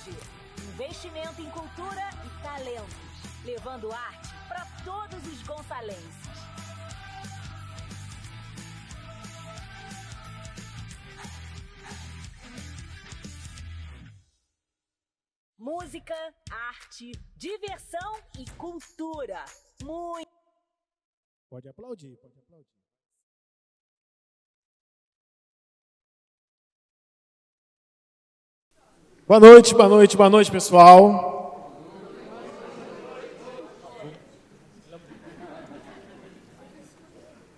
Arte. Investimento em cultura e talentos, levando arte para todos os gonçalenses. Música, arte, diversão e cultura. Muito. Pode aplaudir, pode aplaudir. Boa noite, boa noite, boa noite, pessoal.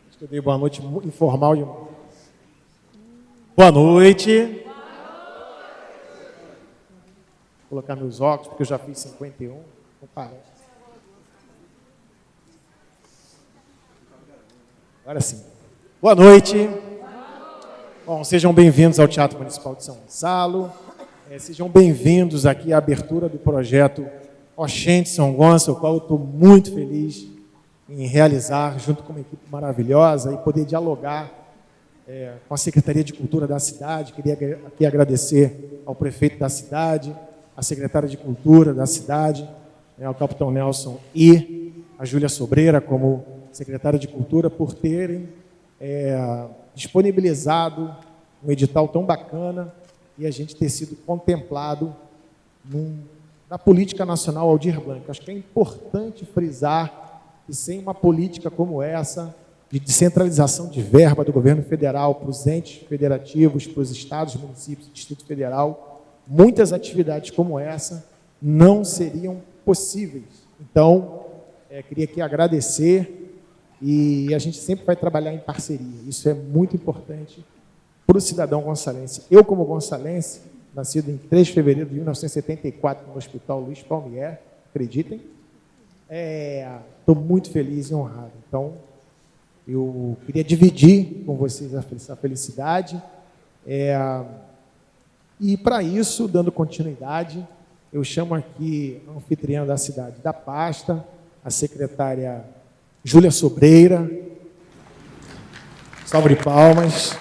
Acho que eu dei boa noite informal. Boa noite. Vou colocar meus óculos, porque eu já fiz 51. Não parece. Agora sim. Boa noite. Bom, sejam bem-vindos ao Teatro Municipal de São Gonçalo. Sejam bem-vindos aqui à abertura do projeto Oxente São Gonçalo, o qual eu estou muito feliz em realizar, junto com uma equipe maravilhosa, e poder dialogar com a Secretaria de Cultura da cidade. Queria aqui agradecer ao prefeito da cidade, à secretária de Cultura da cidade, ao capitão Nelson e a Júlia Sobreira, como secretária de Cultura, por terem disponibilizado um edital tão bacana e a gente ter sido contemplado na política nacional Aldir Blanc. Acho que é importante frisar que sem uma política como essa, de descentralização de verba do governo federal para os entes federativos, para os estados, municípios e Distrito Federal, muitas atividades como essa não seriam possíveis. Então, queria aqui agradecer, e a gente sempre vai trabalhar em parceria. Isso é muito importante para o cidadão gonçalense. Eu, como gonçalense, nascido em 3 de fevereiro de 1974 no Hospital Luiz Palmier, acreditem, estou muito feliz e honrado. Então, eu queria dividir com vocês essa felicidade. E, para isso, dando continuidade, eu chamo aqui a anfitriã da cidade da pasta, a secretária Júlia Sobreira. Salve de palmas.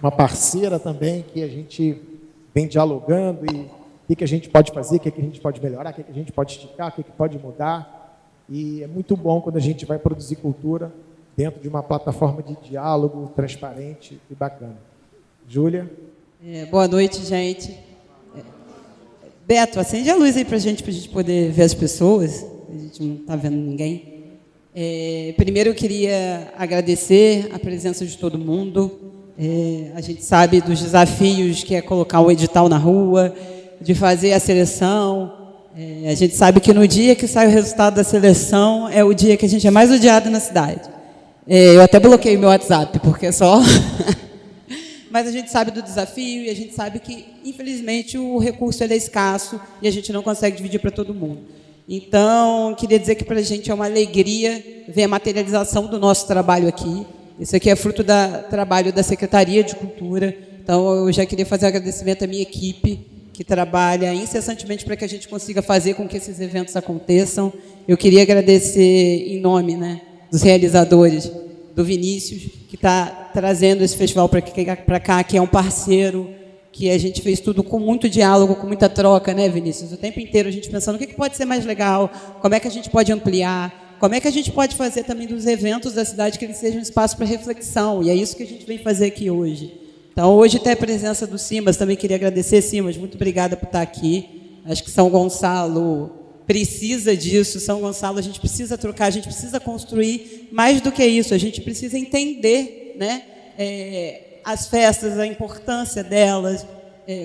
Uma parceira também que a gente vem dialogando e o que a gente pode fazer, o que a gente pode melhorar, o que a gente pode esticar, o que pode mudar. E é muito bom quando a gente vai produzir cultura dentro de uma plataforma de diálogo transparente e bacana. Júlia? Boa noite, gente. Beto, acende a luz aí para a gente poder ver as pessoas. A gente não está vendo ninguém. Primeiro, eu queria agradecer a presença de todo mundo. A gente sabe dos desafios que é colocar o edital na rua, de fazer a seleção. A gente sabe que no dia que sai o resultado da seleção é o dia que a gente é mais odiado na cidade. Eu até bloqueei meu WhatsApp, porque é só... Mas a gente sabe do desafio e a gente sabe que, infelizmente, o recurso é escasso e a gente não consegue dividir para todo mundo. Então, queria dizer que para a gente é uma alegria ver a materialização do nosso trabalho aqui. Isso aqui é fruto do trabalho da Secretaria de Cultura. Então, eu já queria fazer um agradecimento à minha equipe, que trabalha incessantemente para que a gente consiga fazer com que esses eventos aconteçam. Eu queria agradecer em nome, dos realizadores, do Vinícius, que está trazendo esse festival para cá, que é um parceiro, que a gente fez tudo com muito diálogo, com muita troca, né, Vinícius? O tempo inteiro a gente pensando o que pode ser mais legal, como é que a gente pode ampliar, como é que a gente pode fazer também dos eventos da cidade que eles sejam um espaço para reflexão, e é isso que a gente vem fazer aqui hoje. Então, hoje tem a presença do Simas, também queria agradecer, Simas, muito obrigada por estar aqui. Acho que São Gonçalo precisa disso, São Gonçalo a gente precisa trocar, a gente precisa construir mais do que isso, a gente precisa entender as festas, a importância delas,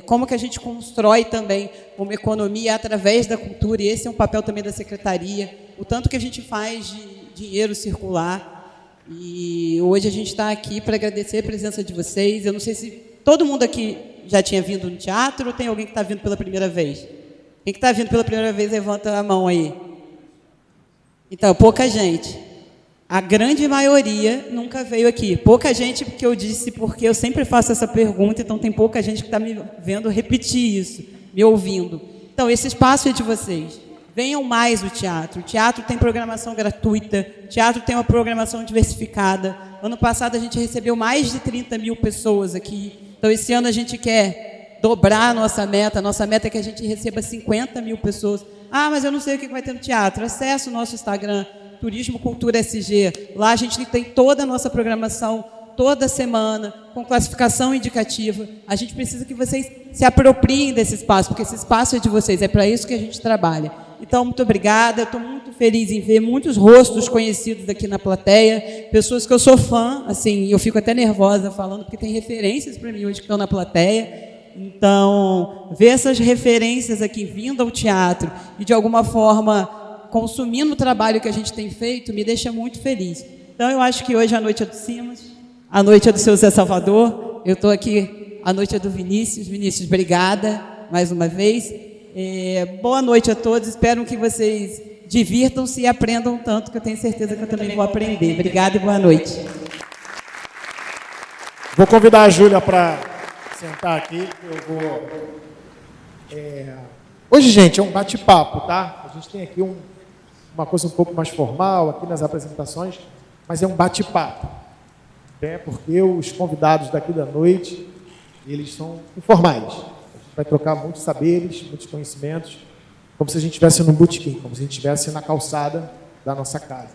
como que a gente constrói também uma economia através da cultura, e esse é um papel também da Secretaria, o tanto que a gente faz de dinheiro circular. E hoje a gente está aqui para agradecer a presença de vocês. Eu não sei se todo mundo aqui já tinha vindo no teatro ou tem alguém que está vindo pela primeira vez. Quem que está vindo pela primeira vez, levanta a mão aí. Então, pouca gente. A grande maioria nunca veio aqui. Pouca gente, porque eu disse, porque eu sempre faço essa pergunta, então tem pouca gente que está me vendo repetir isso, me ouvindo. Então, esse espaço é de vocês. venham mais o teatro. O teatro tem programação gratuita, o teatro tem uma programação diversificada. Ano passado a gente recebeu mais de 30 mil pessoas aqui. Então, esse ano a gente quer dobrar a nossa meta. A nossa meta é que a gente receba 50 mil pessoas. Ah, mas eu não sei o que vai ter no teatro. Acesse o nosso Instagram, Turismo Cultura SG. Lá a gente tem toda a nossa programação, toda semana, com classificação indicativa. A gente precisa que vocês se apropriem desse espaço, porque esse espaço é de vocês, é para isso que a gente trabalha. Então, muito obrigada, eu estou muito feliz em ver muitos rostos conhecidos aqui na plateia, pessoas que eu sou fã, assim, eu fico até nervosa falando, porque tem referências para mim hoje que estão na plateia. Então, ver essas referências aqui vindo ao teatro e, de alguma forma, consumindo o trabalho que a gente tem feito, me deixa muito feliz. Então, eu acho que hoje a noite é do Simas, a noite é do seu Zé Salvador, eu estou aqui, a noite é do Vinícius. Vinícius, obrigada mais uma vez. Boa noite a todos, espero que vocês divirtam-se e aprendam tanto, que eu tenho certeza que eu também vou aprender. Obrigada e boa noite. Vou convidar a Júlia para sentar aqui. Hoje, gente, é um bate-papo, tá? A gente tem aqui uma coisa um pouco mais formal aqui nas apresentações, mas é um bate-papo, porque os convidados daqui da noite, eles são informais. A gente vai trocar muitos saberes, muitos conhecimentos, como se a gente estivesse num botequim, como se a gente estivesse na calçada da nossa casa.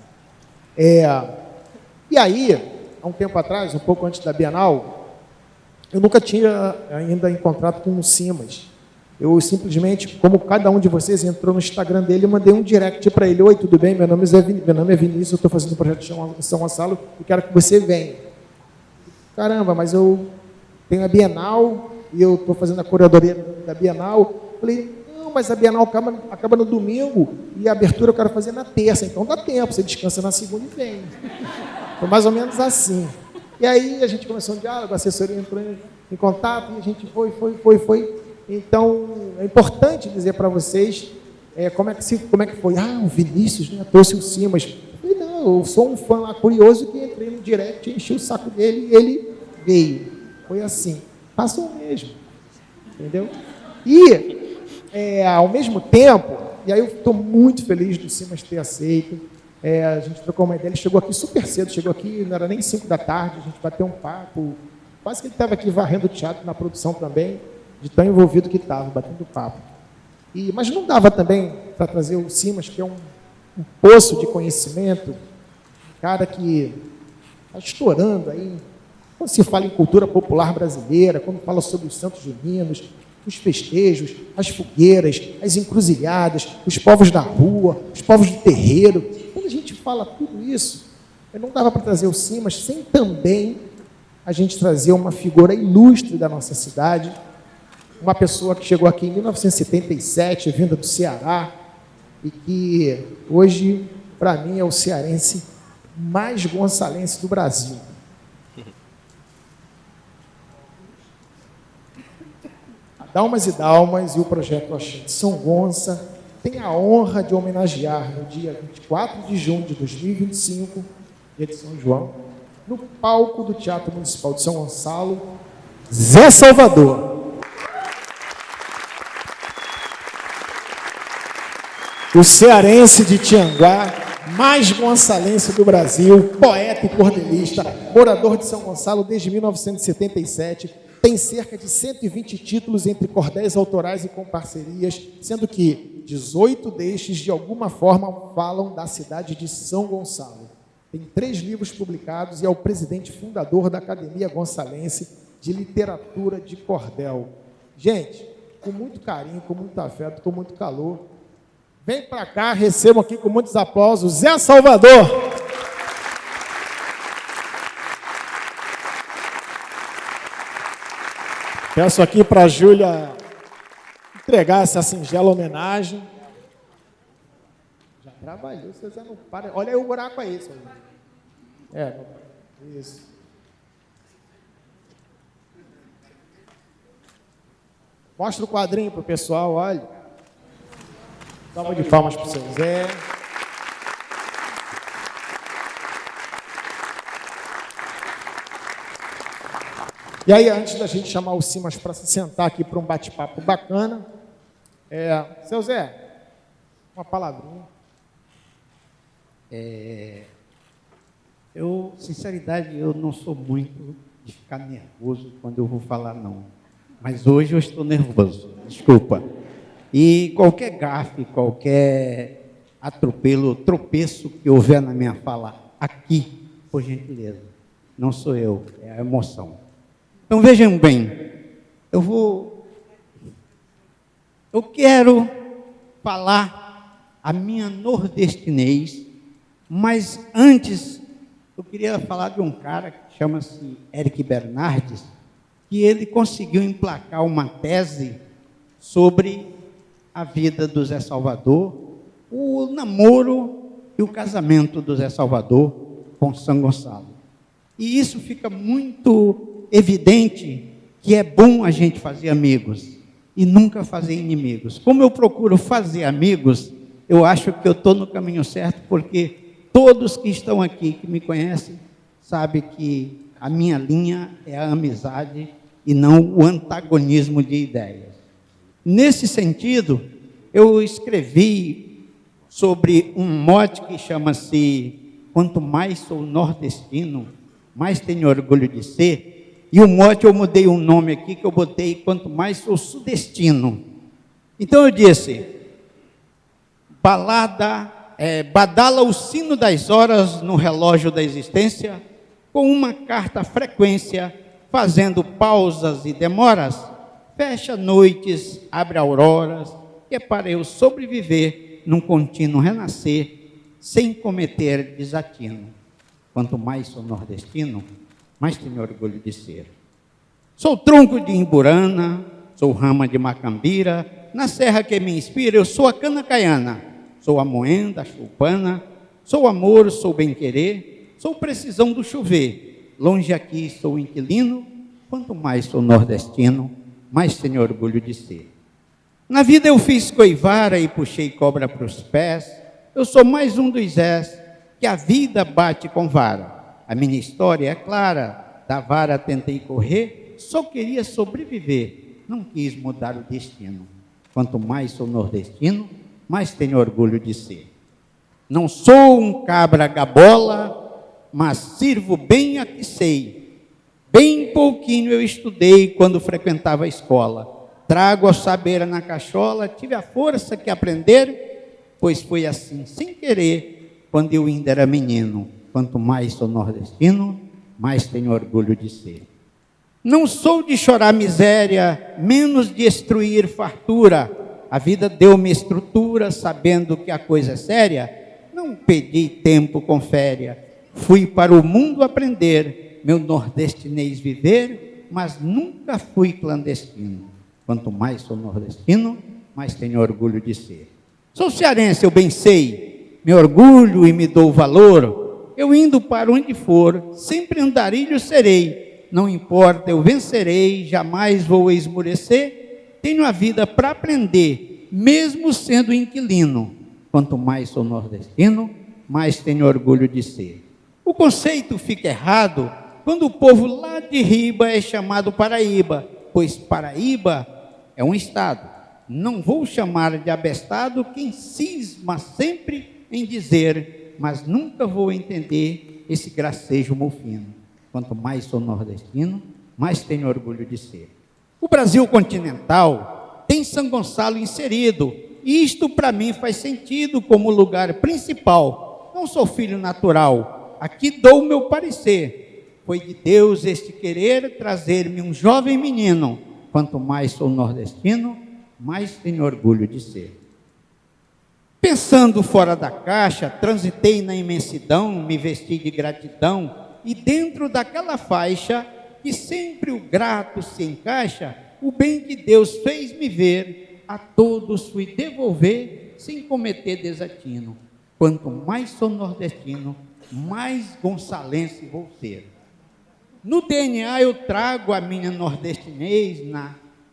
E aí, há um tempo atrás, um pouco antes da Bienal, eu nunca tinha ainda encontrado com o Simas. Eu simplesmente, como cada um de vocês entrou no Instagram dele, eu mandei um direct para ele. Oi, tudo bem? Meu nome é Vinícius, eu estou fazendo um projeto em São Gonçalo e quero que você venha. Caramba, mas eu tenho a Bienal e eu estou fazendo a curadoria da Bienal. Falei, não, mas a Bienal acaba no domingo e a abertura eu quero fazer na terça. Então dá tempo, você descansa na segunda e vem. Foi mais ou menos assim. E aí a gente começou um diálogo, a assessoria entrou em contato e a gente foi. Então, é importante dizer para vocês como é que foi. Ah, o Vinícius, né, trouxe o Simas. Eu falei, não, eu sou um fã lá curioso que entrei no direct, enchi o saco dele e ele veio. Foi assim. Passou mesmo. Entendeu? E, ao mesmo tempo, e aí eu estou muito feliz do Simas ter aceito. A gente trocou uma ideia, ele chegou aqui super cedo, chegou aqui, não era nem 5 da tarde, a gente bateu um papo. Quase que ele estava aqui varrendo o teatro na produção também, de tão envolvido que estava, batendo papo. Mas não dava também para trazer o Simas, que é um poço de conhecimento, um cara que está estourando aí, quando se fala em cultura popular brasileira, quando fala sobre os santos juninos, os festejos, as fogueiras, as encruzilhadas, os povos da rua, os povos do terreiro. Quando a gente fala tudo isso, não dava para trazer o Simas sem também a gente trazer uma figura ilustre da nossa cidade, uma pessoa que chegou aqui em 1977, vinda do Ceará, e que hoje, para mim, é o cearense mais gonçalense do Brasil. A Dalmas e Dalmas e o Projeto Oxente São Gonça tem a honra de homenagear no dia 24 de junho de 2025, dia de São João, no palco do Teatro Municipal de São Gonçalo, Zé Salvador. O cearense de Tianguá, mais gonçalense do Brasil, poeta e cordelista, morador de São Gonçalo desde 1977, tem cerca de 120 títulos entre cordéis autorais e com parcerias, sendo que 18 destes, de alguma forma, falam da cidade de São Gonçalo. Tem 3 livros publicados e é o presidente fundador da Academia Gonçalense de Literatura de Cordel. Gente, com muito carinho, com muito afeto, com muito calor, vem para cá, recebam aqui com muitos aplausos, Zé Salvador. Peço aqui para a Júlia entregar essa singela homenagem. Já trabalhou, você já não para. Olha aí o buraco aí, seu isso. Mostra o quadrinho para o pessoal, olha. Salva de palmas para o seu Zé. E aí, antes da gente chamar o Simas para se sentar aqui para um bate-papo bacana, seu Zé, Uma palavrinha. Sinceridade, eu não sou muito de ficar nervoso quando eu vou falar, não. Mas hoje eu estou nervoso, desculpa. E qualquer gafe, qualquer atropelo, tropeço que houver na minha fala aqui, por gentileza, não sou eu, é a emoção. Então vejam bem, eu quero falar a minha nordestinês, mas antes eu queria falar de um cara que chama-se Eric Bernardes, que ele conseguiu emplacar uma tese sobre a vida do Zé Salvador, o namoro e o casamento do Zé Salvador com São Gonçalo. E isso fica muito evidente que é bom a gente fazer amigos e nunca fazer inimigos. Como eu procuro fazer amigos, eu acho que eu estou no caminho certo, porque todos que estão aqui, que me conhecem, sabem que a minha linha é a amizade e não o antagonismo de ideias. Nesse sentido, eu escrevi sobre um mote que chama-se "Quanto mais sou nordestino, mais tenho orgulho de ser", e o mote eu mudei um nome aqui que eu botei "Quanto mais sou sudestino". Então eu disse: badala o sino das horas no relógio da existência, com uma carta frequência, fazendo pausas e demoras, fecha noites, abre auroras, que é para eu sobreviver num contínuo renascer, sem cometer desatino. Quanto mais sou nordestino, mais tenho orgulho de ser. Sou tronco de Imburana, sou rama de Macambira, na serra que me inspira eu sou a cana caiana, sou a moenda, a choupana, sou amor, sou bem-querer, sou precisão do chover, longe aqui sou inquilino, quanto mais sou nordestino, mais tenho orgulho de ser. Na vida eu fiz coivara e puxei cobra para os pés, eu sou mais um dos Zés, que a vida bate com vara. A minha história é clara, da vara tentei correr, só queria sobreviver, não quis mudar o destino. Quanto mais sou nordestino, mais tenho orgulho de ser. Não sou um cabra gabola, mas sirvo bem a que sei. Bem pouquinho eu estudei quando frequentava a escola. Trago ao saber na cachola, tive a força que aprender, pois foi assim, sem querer, quando eu ainda era menino. Quanto mais sou nordestino, mais tenho orgulho de ser. Não sou de chorar miséria, menos de destruir fartura. A vida deu-me estrutura, sabendo que a coisa é séria. Não pedi tempo com féria. Fui para o mundo aprender, meu nordestinês viver, mas nunca fui clandestino. Quanto mais sou nordestino, mais tenho orgulho de ser. Sou cearense, eu bem sei, me orgulho e me dou valor. Eu indo para onde for, sempre andarilho serei. Não importa, eu vencerei, jamais vou esmorecer. Tenho a vida para aprender, mesmo sendo inquilino. Quanto mais sou nordestino, mais tenho orgulho de ser. O conceito fica errado quando o povo lá de Riba é chamado Paraíba, pois Paraíba é um estado. Não vou chamar de abestado quem cisma sempre em dizer, mas nunca vou entender esse gracejo mofino. Quanto mais sou nordestino, mais tenho orgulho de ser. O Brasil continental tem São Gonçalo inserido, e isto para mim faz sentido como lugar principal. Não sou filho natural, aqui dou o meu parecer. Foi de Deus este querer trazer-me um jovem menino. Quanto mais sou nordestino, mais tenho orgulho de ser. Pensando fora da caixa, transitei na imensidão, me vesti de gratidão, e dentro daquela faixa, que sempre o grato se encaixa, o bem que Deus fez me ver, a todos fui devolver, sem cometer desatino. Quanto mais sou nordestino, mais gonçalense vou ser. No DNA eu trago a minha nordestinez,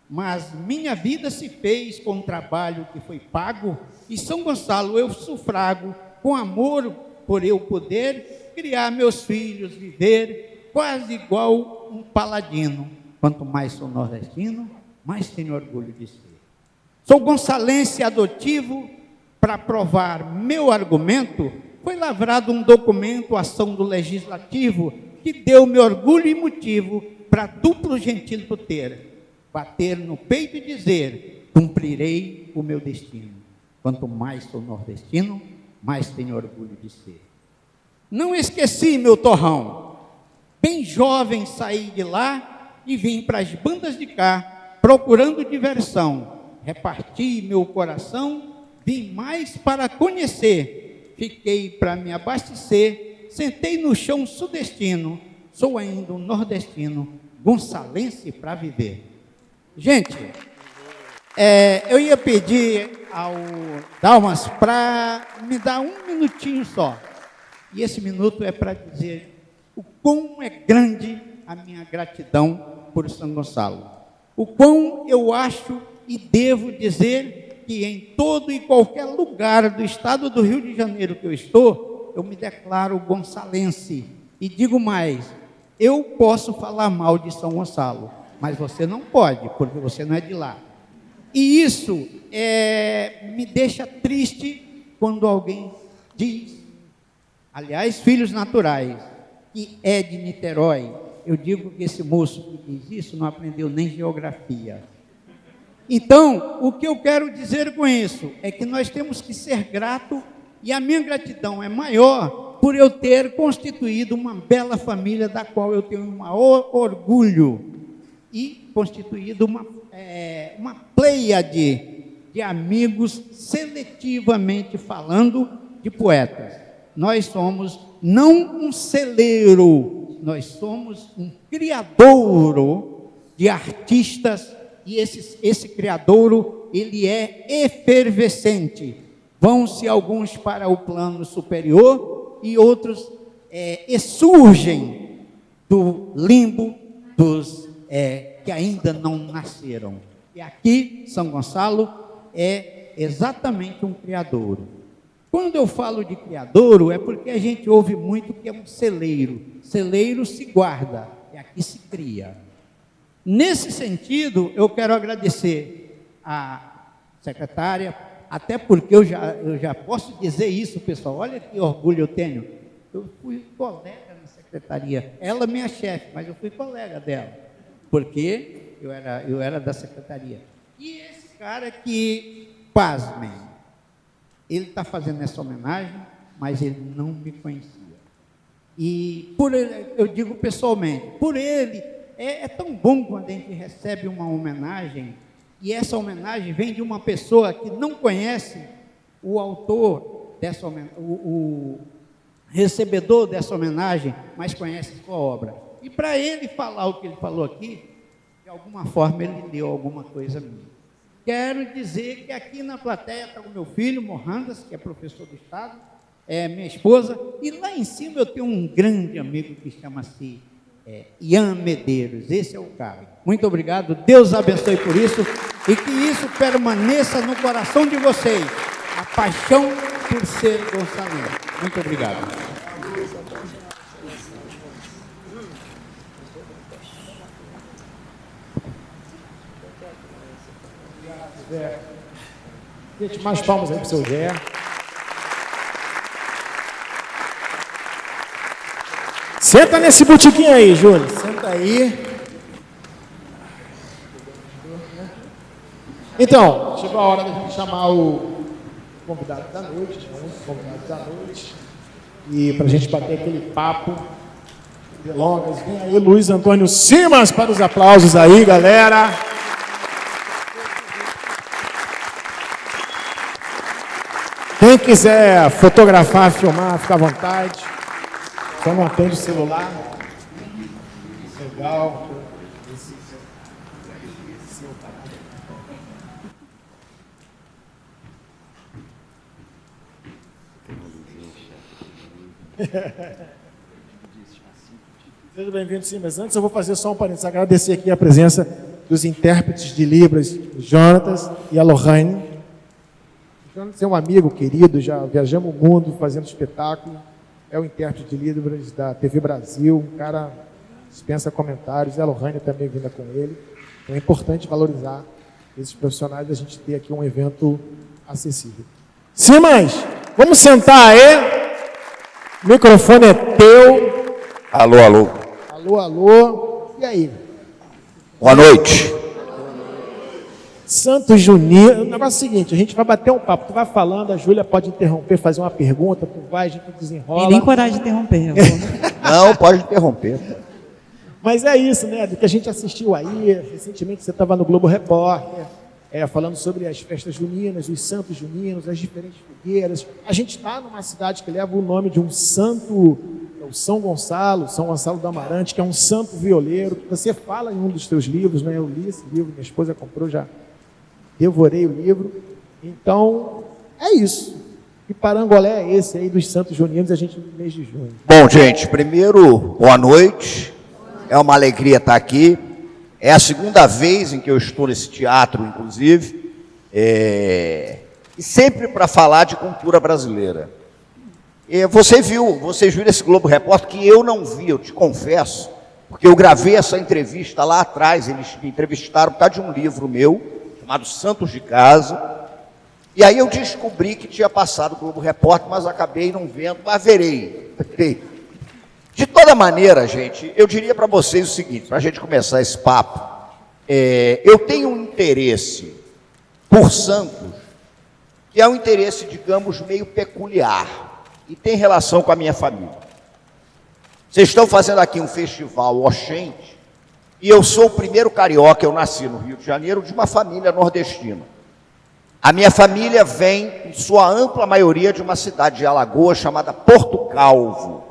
mas minha vida se fez com um trabalho que foi pago, e São Gonçalo eu sufrago, com amor por eu poder criar meus filhos, viver quase igual um paladino. Quanto mais sou nordestino, mais tenho orgulho de ser. Sou gonçalense adotivo, para provar meu argumento, foi lavrado um documento, ação do Legislativo, que deu-me orgulho e motivo para duplo gentil ter, bater no peito e dizer: cumprirei o meu destino. Quanto mais sou nordestino, mais tenho orgulho de ser. Não esqueci meu torrão. Bem jovem saí de lá e vim para as bandas de cá, procurando diversão. Reparti meu coração, vim mais para conhecer. Fiquei para me abastecer, sentei no chão sudestino. Sou ainda um nordestino, gonçalense para viver. Gente, eu ia pedir ao Dalmas para me dar um minutinho só. E esse minuto é para dizer o quão é grande a minha gratidão por São Gonçalo. O quão eu acho e devo dizer que em todo e qualquer lugar do estado do Rio de Janeiro que eu estou, eu me declaro gonçalense. E digo mais, eu posso falar mal de São Gonçalo, mas você não pode, porque você não é de lá. E isso me deixa triste quando alguém diz, aliás, filhos naturais, que é de Niterói. Eu digo que esse moço que diz isso não aprendeu nem geografia. Então, o que eu quero dizer com isso é que nós temos que ser gratos, e a minha gratidão é maior por eu ter constituído uma bela família da qual eu tenho um maior orgulho, e constituído uma pleiade de amigos, seletivamente falando, de poetas. Nós somos não um celeiro, nós somos um criadouro de artistas, e esse criadouro, ele é efervescente. Vão-se alguns para o plano superior e outros surgem do limbo dos que ainda não nasceram. E aqui, São Gonçalo é exatamente um criadouro. Quando eu falo de criadouro, é porque a gente ouve muito que é um celeiro. Celeiro se guarda, e aqui se cria. Nesse sentido, eu quero agradecer à secretária, até porque eu já posso dizer isso, pessoal, olha que orgulho eu tenho. Eu fui colega na secretaria, ela minha chefe, mas eu fui colega dela, porque eu era da secretaria. E esse cara que, pasmem, ele está fazendo essa homenagem, mas ele não me conhecia. E por ele, eu digo pessoalmente, por ele, é tão bom quando a gente recebe uma homenagem, e essa homenagem vem de uma pessoa que não conhece o autor dessa homenagem, o recebedor dessa homenagem, mas conhece sua obra. E para ele falar o que ele falou aqui, de alguma forma ele deu alguma coisa minha. Quero dizer que aqui na plateia está o meu filho, Mohandas, que é professor do Estado, minha esposa, e lá em cima eu tenho um grande amigo que chama-se Ian Medeiros. Esse é o cara. Muito obrigado, Deus abençoe por isso, e que isso permaneça no coração de vocês, a paixão por ser gonçalino. Muito obrigado. Gente, mais palmas aí para o seu Zé. Senta nesse botiquinho aí, Júlio. Senta aí. Então, chegou a hora da gente chamar o convidado da noite, um dos convidados da noite, e para a gente bater aquele papo de delongas. Vem aí, Luiz Antônio Simas, para os aplausos aí, galera. Quem quiser fotografar, filmar, fica à vontade. Só não atende o celular. Legal. Seja bem-vindo, sim, mas antes eu vou fazer só um parênteses, agradecer aqui a presença dos intérpretes de Libras, Jonatas e a Lohane. O Jonatas é um amigo querido, já viajamos o mundo fazendo espetáculo, é o intérprete de Libras da TV Brasil, um cara dispensa comentários, e a Lohane também vinda com ele. Então é importante valorizar esses profissionais, a gente ter aqui um evento acessível. Simas, vamos sentar aí. O microfone é teu. Alô, alô. Alô, alô. E aí? Boa noite. Santos Junino. O negócio é o seguinte, a gente vai bater um papo. Tu vai falando, a Júlia pode interromper, fazer uma pergunta, tu vai, a gente desenrola. E nem coragem de interromper. Eu vou. Não, pode interromper. Mas é isso, né? Do que a gente assistiu aí, recentemente você estava no Globo Repórter, falando sobre as festas juninas, os santos juninos, as diferentes fogueiras. A gente está numa cidade que leva o nome de um santo, o São Gonçalo do Amarante, que é um santo violeiro, que você fala em um dos seus livros, né? Eu li esse livro, minha esposa comprou, já devorei o livro. Então, é isso. Que parangolé é esse aí dos santos juninos, a gente no mês de junho? Bom, gente, primeiro, boa noite. É uma alegria estar aqui. É a segunda vez em que eu estou nesse teatro, inclusive, e sempre para falar de cultura brasileira. Vocês viram esse Globo Repórter que eu não vi, eu te confesso, porque eu gravei essa entrevista lá atrás, eles me entrevistaram por causa de um livro meu, chamado Santos de Casa, e aí eu descobri que tinha passado o Globo Repórter, mas acabei não vendo, mas verei. De toda maneira, gente, eu diria para vocês o seguinte, para a gente começar esse papo, eu tenho um interesse por Santos, que é um interesse, digamos, meio peculiar, e tem relação com a minha família. Vocês estão fazendo aqui um festival Oxente, e eu sou o primeiro carioca, eu nasci no Rio de Janeiro, de uma família nordestina. A minha família vem, em sua ampla maioria, de uma cidade de Alagoas chamada Porto Calvo.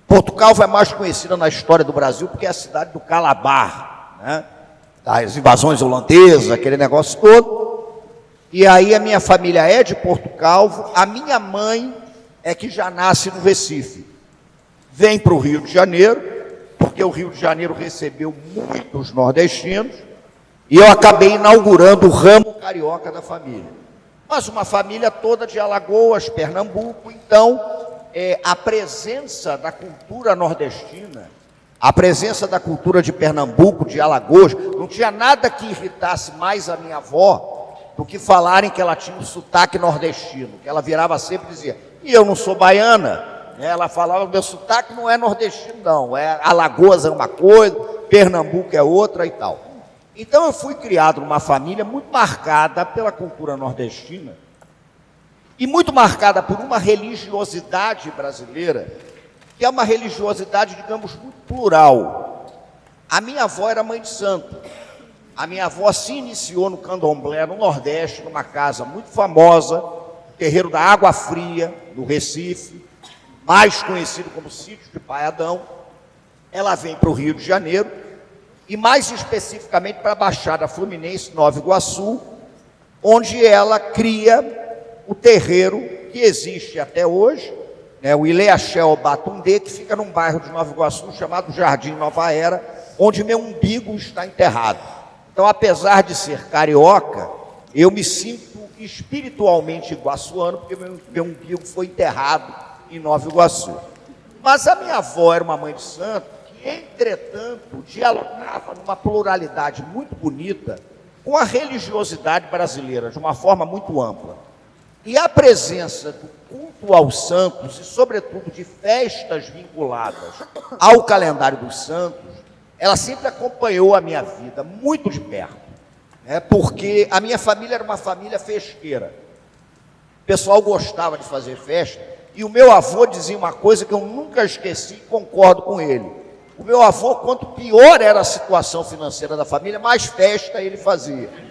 Porto Calvo é mais conhecida na história do Brasil porque é a cidade do Calabar, né? Das invasões holandesas, aquele negócio todo. E aí a minha família é de Porto Calvo, a minha mãe é que já nasce no Recife. Vem para o Rio de Janeiro, porque o Rio de Janeiro recebeu muitos nordestinos, e eu acabei inaugurando o ramo carioca da família. Mas uma família toda de Alagoas, Pernambuco, então a presença da cultura nordestina, a presença da cultura de Pernambuco, de Alagoas, não tinha nada que irritasse mais a minha avó do que falarem que ela tinha um sotaque nordestino, que ela virava sempre e dizia, e eu não sou baiana, ela falava, meu sotaque não é nordestino não, Alagoas é uma coisa, Pernambuco é outra e tal. Então eu fui criado numa família muito marcada pela cultura nordestina, e muito marcada por uma religiosidade brasileira, que é uma religiosidade, digamos, muito plural. A minha avó era mãe de santo. A minha avó se iniciou no candomblé, no Nordeste, numa casa muito famosa, o terreiro da Água Fria, no Recife, mais conhecido como Sítio de Pai Adão. Ela vem para o Rio de Janeiro, e mais especificamente para a Baixada Fluminense, Nova Iguaçu, onde ela cria o terreiro que existe até hoje, né, o Ileaxel Batundê, que fica num bairro de Nova Iguaçu chamado Jardim Nova Era, onde meu umbigo está enterrado. Então, apesar de ser carioca, eu me sinto espiritualmente iguaçuano, porque meu umbigo foi enterrado em Nova Iguaçu. Mas a minha avó era uma mãe de santo que, entretanto, dialogava numa pluralidade muito bonita com a religiosidade brasileira, de uma forma muito ampla. E a presença do culto aos santos, e sobretudo de festas vinculadas ao calendário dos santos, ela sempre acompanhou a minha vida muito de perto, né? Porque a minha família era uma família festeira. O pessoal gostava de fazer festa, e o meu avô dizia uma coisa que eu nunca esqueci e concordo com ele. O meu avô, quanto pior era a situação financeira da família, mais festa ele fazia.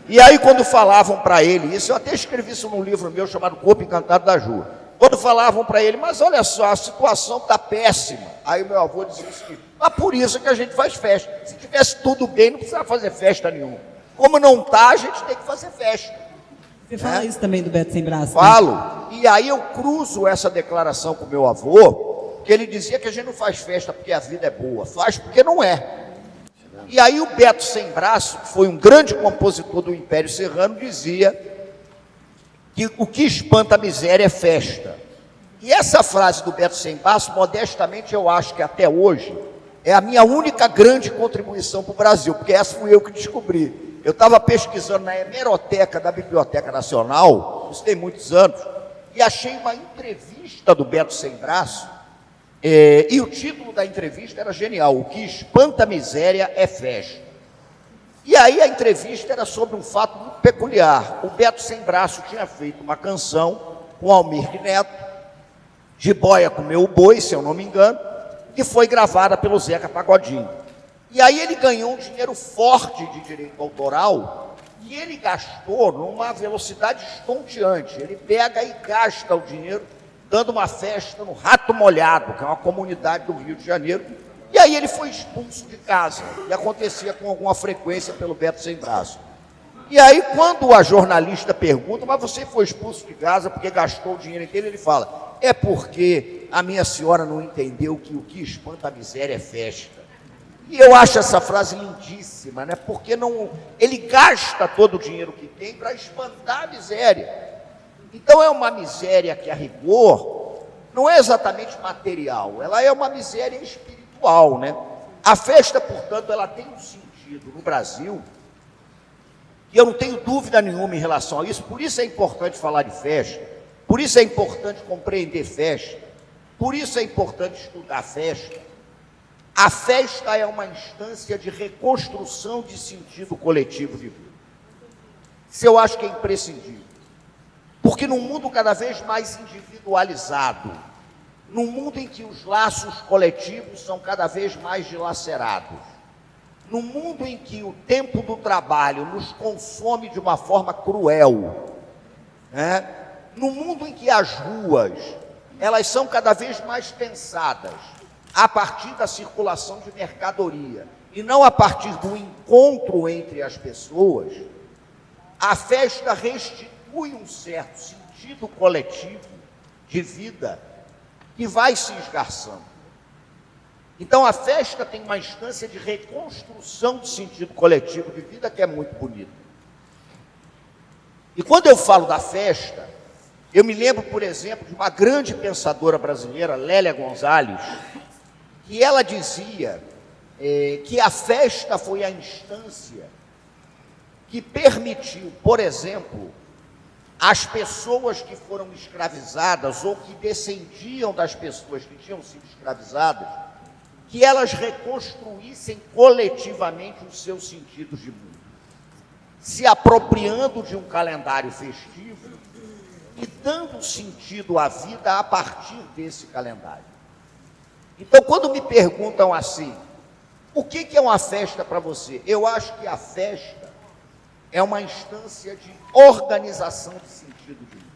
E aí, quando falavam para ele isso, eu até escrevi isso num livro meu chamado Corpo Encantado da Ju. Quando falavam para ele, mas olha só, a situação está péssima. Aí o meu avô dizia o seguinte, mas por isso que a gente faz festa. Se tivesse tudo bem, não precisava fazer festa nenhuma. Como não está, a gente tem que fazer festa. Você fala isso também do Beto Sem Braço? Falo. Né? E aí eu cruzo essa declaração com o meu avô, que ele dizia que a gente não faz festa porque a vida é boa, faz porque não é. E aí o Beto Sem Braço, que foi um grande compositor do Império Serrano, dizia que o que espanta a miséria é festa. E essa frase do Beto Sem Braço, modestamente, eu acho que até hoje é a minha única grande contribuição para o Brasil, porque essa fui eu que descobri. Eu estava pesquisando na hemeroteca da Biblioteca Nacional isso tem muitos anos, e achei uma entrevista do Beto Sem Braço, e o título da entrevista era genial: o que espanta a miséria é festa. E aí a entrevista era sobre um fato muito peculiar. O Beto Sem Braço tinha feito uma canção com Almir Neto, Jiboia Comeu o Boi, se eu não me engano, que foi gravada pelo Zeca Pagodinho. E aí ele ganhou um dinheiro forte de direito autoral, e ele gastou numa velocidade estonteante. Ele pega e gasta o dinheiro dando uma festa no Rato Molhado, que é uma comunidade do Rio de Janeiro, e aí ele foi expulso de casa, e acontecia com alguma frequência pelo Beto Sem Braço. E aí, quando a jornalista pergunta, mas você foi expulso de casa porque gastou o dinheiro inteiro, ele fala, é porque a minha senhora não entendeu que o que espanta a miséria é festa. E eu acho essa frase lindíssima, né? Porque ele gasta todo o dinheiro que tem para espantar a miséria. Então é uma miséria que, a rigor, não é exatamente material, ela é uma miséria espiritual, né? A festa, portanto, ela tem um sentido no Brasil, e eu não tenho dúvida nenhuma em relação a isso. Por isso é importante falar de festa, por isso é importante compreender festa, por isso é importante estudar festa. A festa é uma instância de reconstrução de sentido coletivo de vida. Isso eu acho que é imprescindível. Porque num mundo cada vez mais individualizado, num mundo em que os laços coletivos são cada vez mais dilacerados, num mundo em que o tempo do trabalho nos consome de uma forma cruel, né? Num mundo em que as ruas, elas são cada vez mais pensadas a partir da circulação de mercadoria e não a partir do encontro entre as pessoas, a festa restitui um certo sentido coletivo de vida que vai se esgarçando. Então a festa tem uma instância de reconstrução do sentido coletivo de vida que é muito bonita. E quando eu falo da festa, eu me lembro, por exemplo, de uma grande pensadora brasileira, Lélia Gonzalez, que ela dizia que a festa foi a instância que permitiu, por exemplo, as pessoas que foram escravizadas ou que descendiam das pessoas que tinham sido escravizadas, que elas reconstruíssem coletivamente os seus sentidos de mundo, se apropriando de um calendário festivo e dando sentido à vida a partir desse calendário. Então, quando me perguntam assim, o que é uma festa para você? Eu acho que a festa é uma instância de organização de sentido de vida.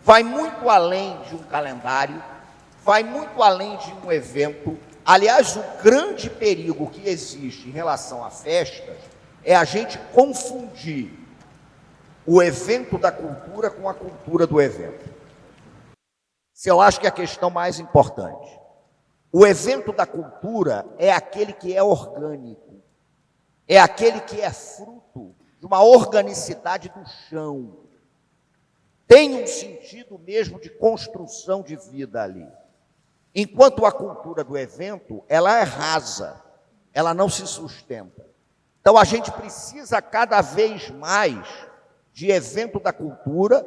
Vai muito além de um calendário, vai muito além de um evento. Aliás, o grande perigo que existe em relação a festas é a gente confundir o evento da cultura com a cultura do evento. Isso eu acho que é a questão mais importante. O evento da cultura é aquele que é orgânico, é aquele que é fruto de uma organicidade do chão. Tem um sentido mesmo de construção de vida ali. Enquanto a cultura do evento, ela é rasa, ela não se sustenta. Então a gente precisa cada vez mais de evento da cultura,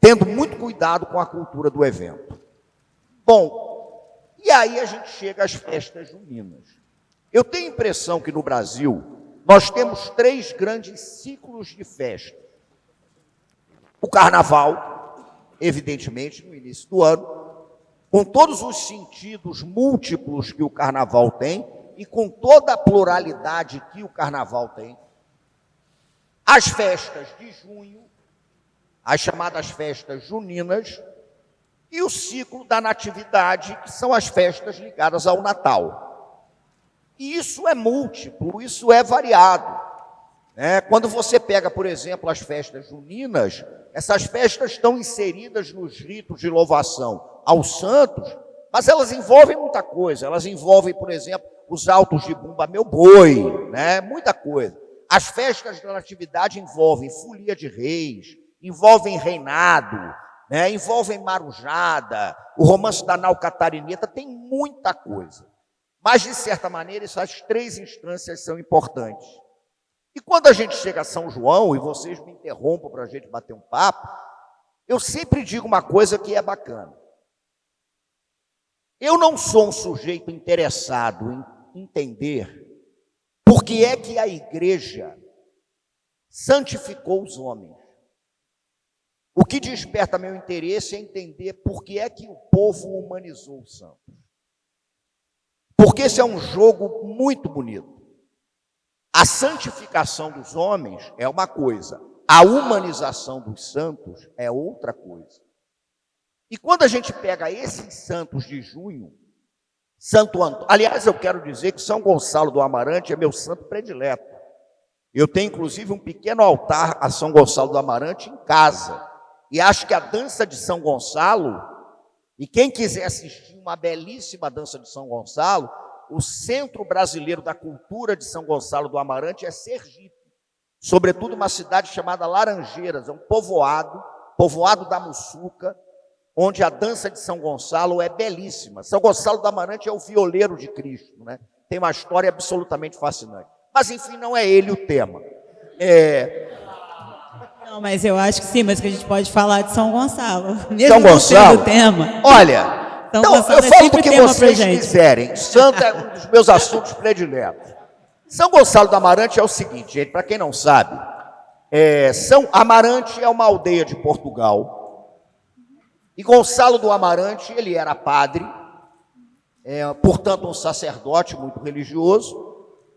tendo muito cuidado com a cultura do evento. Bom, e aí a gente chega às festas juninas. Eu tenho a impressão que no Brasil nós temos 3 grandes ciclos de festa. O carnaval, evidentemente, no início do ano, com todos os sentidos múltiplos que o carnaval tem e com toda a pluralidade que o carnaval tem. As festas de junho, as chamadas festas juninas, e o ciclo da natividade, que são as festas ligadas ao Natal. E isso é múltiplo, isso é variado. Quando você pega, por exemplo, as festas juninas, essas festas estão inseridas nos ritos de louvação aos santos, mas elas envolvem muita coisa. Elas envolvem, por exemplo, os autos de Bumba Meu Boi, muita coisa. As festas da natividade envolvem folia de reis, envolvem reinado, envolvem marujada, o romance da Nau Catarineta, tem muita coisa. Mas, de certa maneira, essas 3 instâncias são importantes. E quando a gente chega a São João, e vocês me interrompam para a gente bater um papo, eu sempre digo uma coisa que é bacana. Eu não sou um sujeito interessado em entender por que é que a igreja santificou os homens. O que desperta meu interesse é entender por que é que o povo humanizou os santos. Porque esse é um jogo muito bonito. A santificação dos homens é uma coisa, a humanização dos santos é outra coisa. E quando a gente pega esses santos de junho, Santo Antônio, aliás, eu quero dizer que São Gonçalo do Amarante é meu santo predileto. Eu tenho, inclusive, um pequeno altar a São Gonçalo do Amarante em casa. E acho que a dança de São Gonçalo, e quem quiser assistir uma belíssima dança de São Gonçalo, o Centro Brasileiro da Cultura de São Gonçalo do Amarante é Sergipe. Sobretudo uma cidade chamada Laranjeiras, é um povoado da Muçuca, onde a dança de São Gonçalo é belíssima. São Gonçalo do Amarante é o violeiro de Cristo, né? Tem uma história absolutamente fascinante. Mas, enfim, não é ele o tema. Não, mas eu acho que sim, mas que a gente pode falar de São Gonçalo. Mesmo São Gonçalo? O tema. Olha, São então, Gonçalo eu falo do que tema vocês pra gente. quiserem. Santo é um dos meus assuntos prediletos. São Gonçalo do Amarante é o seguinte, gente, para quem não sabe, São Amarante é uma aldeia de Portugal. E Gonçalo do Amarante, ele era padre, portanto um sacerdote muito religioso,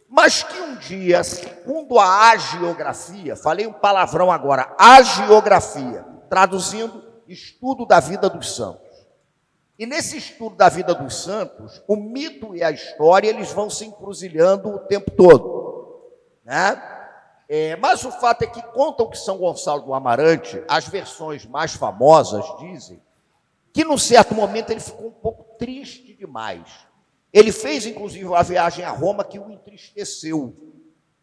mas que um dia, segundo a hagiografia, falei um palavrão agora, hagiografia, traduzindo, estudo da vida dos santos. E nesse estudo da vida dos santos, o mito e a história, eles vão se encruzilhando o tempo todo, né? Mas o fato é que contam que São Gonçalo do Amarante, as versões mais famosas dizem, que num certo momento ele ficou um pouco triste demais. Ele fez, inclusive, uma viagem a Roma que o entristeceu,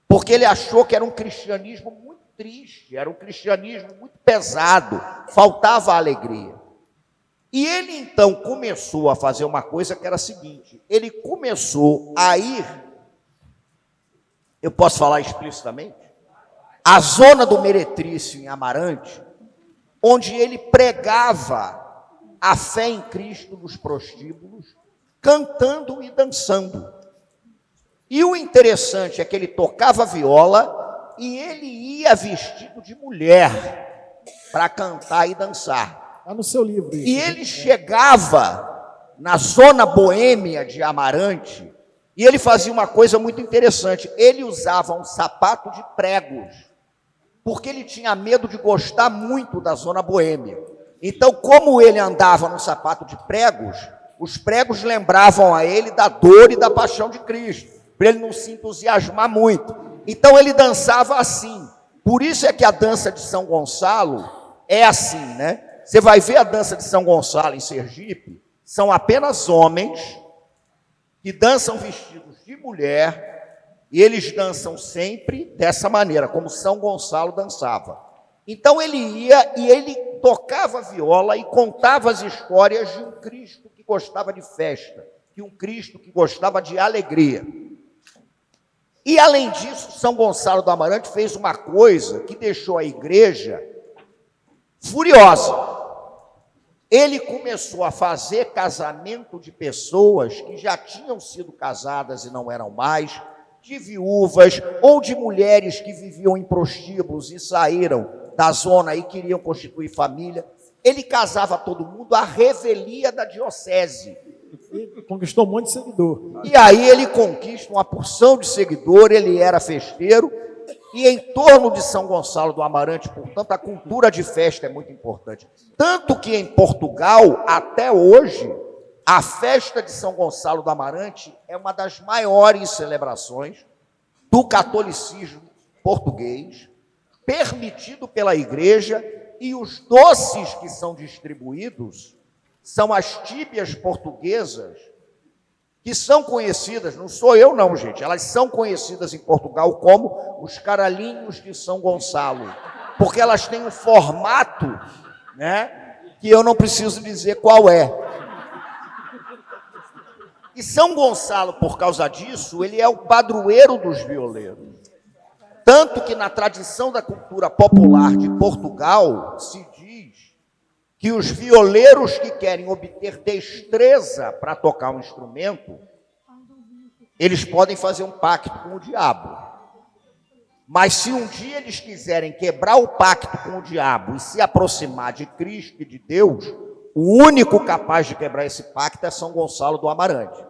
porque ele achou que era um cristianismo muito triste, era um cristianismo muito pesado, faltava alegria. E ele, então, começou a fazer uma coisa que era a seguinte, ele começou a ir, eu posso falar explicitamente, à zona do Meretrício, em Amarante, onde ele pregava a fé em Cristo nos prostíbulos, cantando e dançando. E o interessante é que ele tocava viola e ele ia vestido de mulher para cantar e dançar. Está no seu livro isso. E ele chegava na zona boêmia de Amarante e ele fazia uma coisa muito interessante. Ele usava um sapato de pregos, porque ele tinha medo de gostar muito da zona boêmia. Então, como ele andava no sapato de pregos, os pregos lembravam a ele da dor e da paixão de Cristo, para ele não se entusiasmar muito. Então, ele dançava assim. Por isso é que a dança de São Gonçalo é assim, né? Você vai ver a dança de São Gonçalo em Sergipe, são apenas homens que dançam vestidos de mulher e eles dançam sempre dessa maneira, como São Gonçalo dançava. Então, ele ia e ele tocava viola e contava as histórias de um Cristo que gostava de festa, de um Cristo que gostava de alegria. E, além disso, São Gonçalo do Amarante fez uma coisa que deixou a igreja furiosa. Ele começou a fazer casamento de pessoas que já tinham sido casadas e não eram mais, de viúvas ou de mulheres que viviam em prostíbulos e saíram da zona e queriam constituir família. Ele casava todo mundo à revelia da diocese. E conquistou um monte de seguidor. E aí ele conquista uma porção de seguidor, ele era festeiro, e em torno de São Gonçalo do Amarante, portanto, a cultura de festa é muito importante. Tanto que em Portugal, até hoje, a festa de São Gonçalo do Amarante é uma das maiores celebrações do catolicismo português, permitido pela igreja, e os doces que são distribuídos são as tíbias portuguesas, que são conhecidas, não sou eu não, gente, elas são conhecidas em Portugal como os caralhinhos de São Gonçalo, porque elas têm um formato, né, que eu não preciso dizer qual é. E São Gonçalo, por causa disso, ele é o padroeiro dos violeiros. Tanto que na tradição da cultura popular de Portugal se diz que os violeiros que querem obter destreza para tocar um instrumento, eles podem fazer um pacto com o diabo. Mas se um dia eles quiserem quebrar o pacto com o diabo e se aproximar de Cristo e de Deus, o único capaz de quebrar esse pacto é São Gonçalo do Amarante.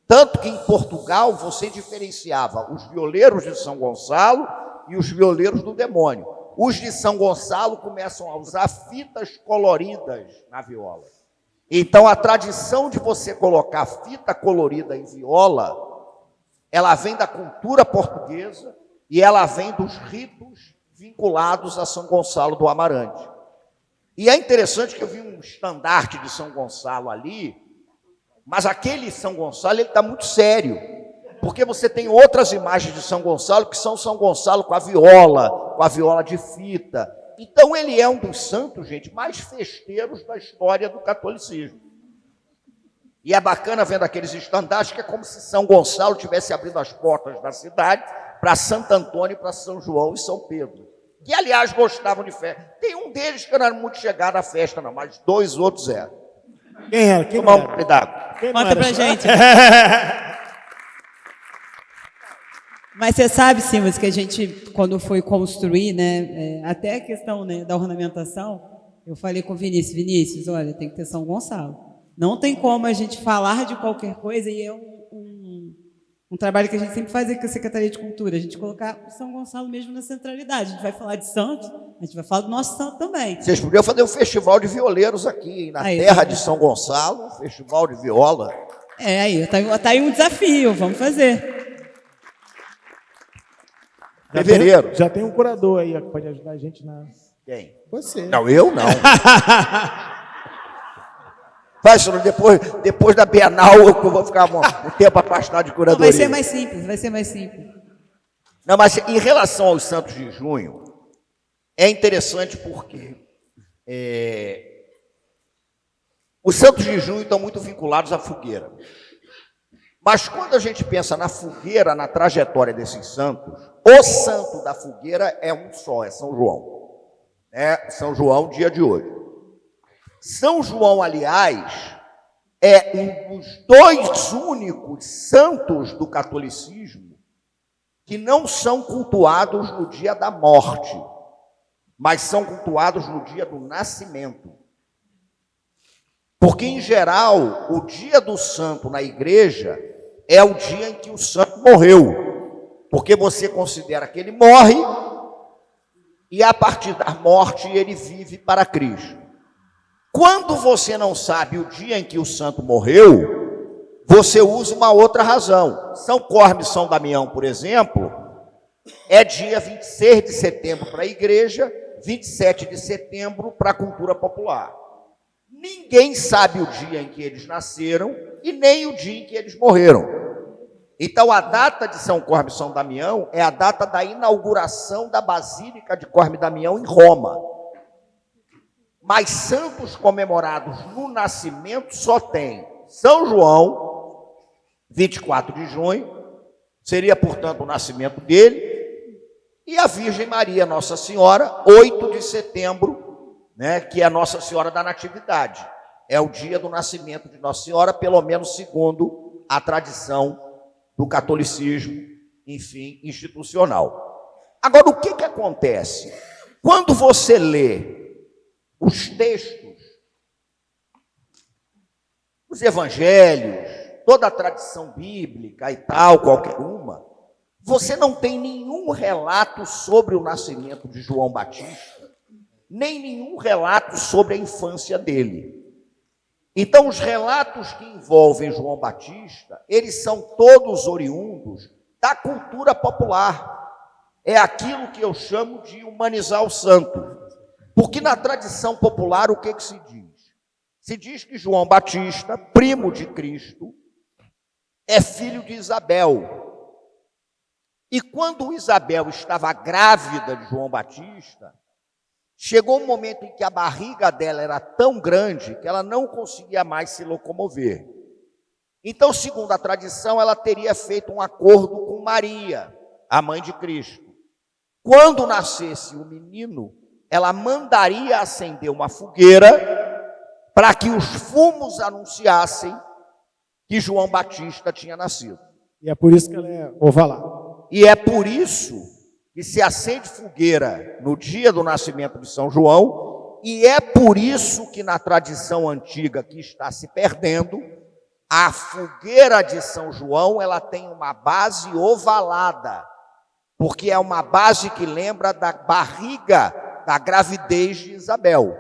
Tanto que em Portugal você diferenciava os violeiros de São Gonçalo e os violeiros do demônio. Os de São Gonçalo começam a usar fitas coloridas na viola. Então a tradição de você colocar fita colorida em viola, ela vem da cultura portuguesa e ela vem dos ritos vinculados a São Gonçalo do Amarante. E é interessante que eu vi um estandarte de São Gonçalo ali, mas aquele São Gonçalo, ele está muito sério, porque você tem outras imagens de São Gonçalo, que são São Gonçalo com a viola de fita. Então ele é um dos santos, gente, mais festeiros da história do catolicismo. E é bacana vendo aqueles estandartes, que é como se São Gonçalo tivesse abrindo as portas da cidade para Santo Antônio, para São João e São Pedro, que, aliás, gostavam de festa. Tem um deles que não era muito chegado à festa, não, mas 2 outros eram. Quem era? Quem Tomar era? um cuidado. Conta pra gente. Mas você sabe, Simas, que a gente, quando foi construir, né, até a questão, né, da ornamentação, eu falei com o Vinícius, olha, tem que ter São Gonçalo. Não tem como a gente falar de qualquer coisa, e é um trabalho que a gente sempre faz aqui com a Secretaria de Cultura, a gente colocar o São Gonçalo mesmo na centralidade. A gente vai falar de santos, a gente vai falar do nosso santo também. Vocês podiam fazer um festival de violeiros aqui, na terra de São Gonçalo, um festival de viola. Aí, tá aí um desafio, vamos fazer. Fevereiro. Já tem um curador aí ó, que pode ajudar a gente na... Quem? Você. Não, eu não. Faz isso depois da Bienal, eu vou ficar um tempo afastado de curadoria. Não, vai ser mais simples. Não, mas em relação aos santos de junho, é interessante porque os santos de junho estão muito vinculados à fogueira. Mas quando a gente pensa na fogueira, na trajetória desses santos, o santo da fogueira é um só, é São João. São João, dia de hoje. São João, aliás, é um dos 2 únicos santos do catolicismo que não são cultuados no dia da morte, mas são cultuados no dia do nascimento. Porque, em geral, o dia do santo na igreja é o dia em que o santo morreu, porque você considera que ele morre e, a partir da morte, ele vive para Cristo. Quando você não sabe o dia em que o santo morreu, você usa uma outra razão. São Cosme e São Damião, por exemplo, é dia 26 de setembro para a igreja, 27 de setembro para a cultura popular. Ninguém sabe o dia em que eles nasceram e nem o dia em que eles morreram. Então, a data de São Cosme e São Damião é a data da inauguração da Basílica de Cosme e Damião em Roma. Mas santos comemorados no nascimento só tem São João, 24 de junho, seria, portanto, o nascimento dele, e a Virgem Maria, Nossa Senhora, 8 de setembro, né, que é a Nossa Senhora da Natividade. É o dia do nascimento de Nossa Senhora, pelo menos segundo a tradição do catolicismo, enfim, institucional. Agora, o que acontece? Quando você lê os textos, os evangelhos, toda a tradição bíblica e tal, qualquer uma, você não tem nenhum relato sobre o nascimento de João Batista, nem nenhum relato sobre a infância dele. Então, os relatos que envolvem João Batista, eles são todos oriundos da cultura popular. É aquilo que eu chamo de humanizar o santo. Porque na tradição popular, o que se diz? Se diz que João Batista, primo de Cristo, é filho de Isabel. E quando Isabel estava grávida de João Batista, chegou um momento em que a barriga dela era tão grande que ela não conseguia mais se locomover. Então, segundo a tradição, ela teria feito um acordo com Maria, a mãe de Cristo. quando nascesse o menino, ela mandaria acender uma fogueira para que os fumos anunciassem que João Batista tinha nascido. E é por isso que ela é ovalada. E é por isso que se acende fogueira no dia do nascimento de São João, e é por isso que na tradição antiga que está se perdendo, a fogueira de São João, ela tem uma base ovalada, porque é uma base que lembra da barriga da gravidez de Isabel.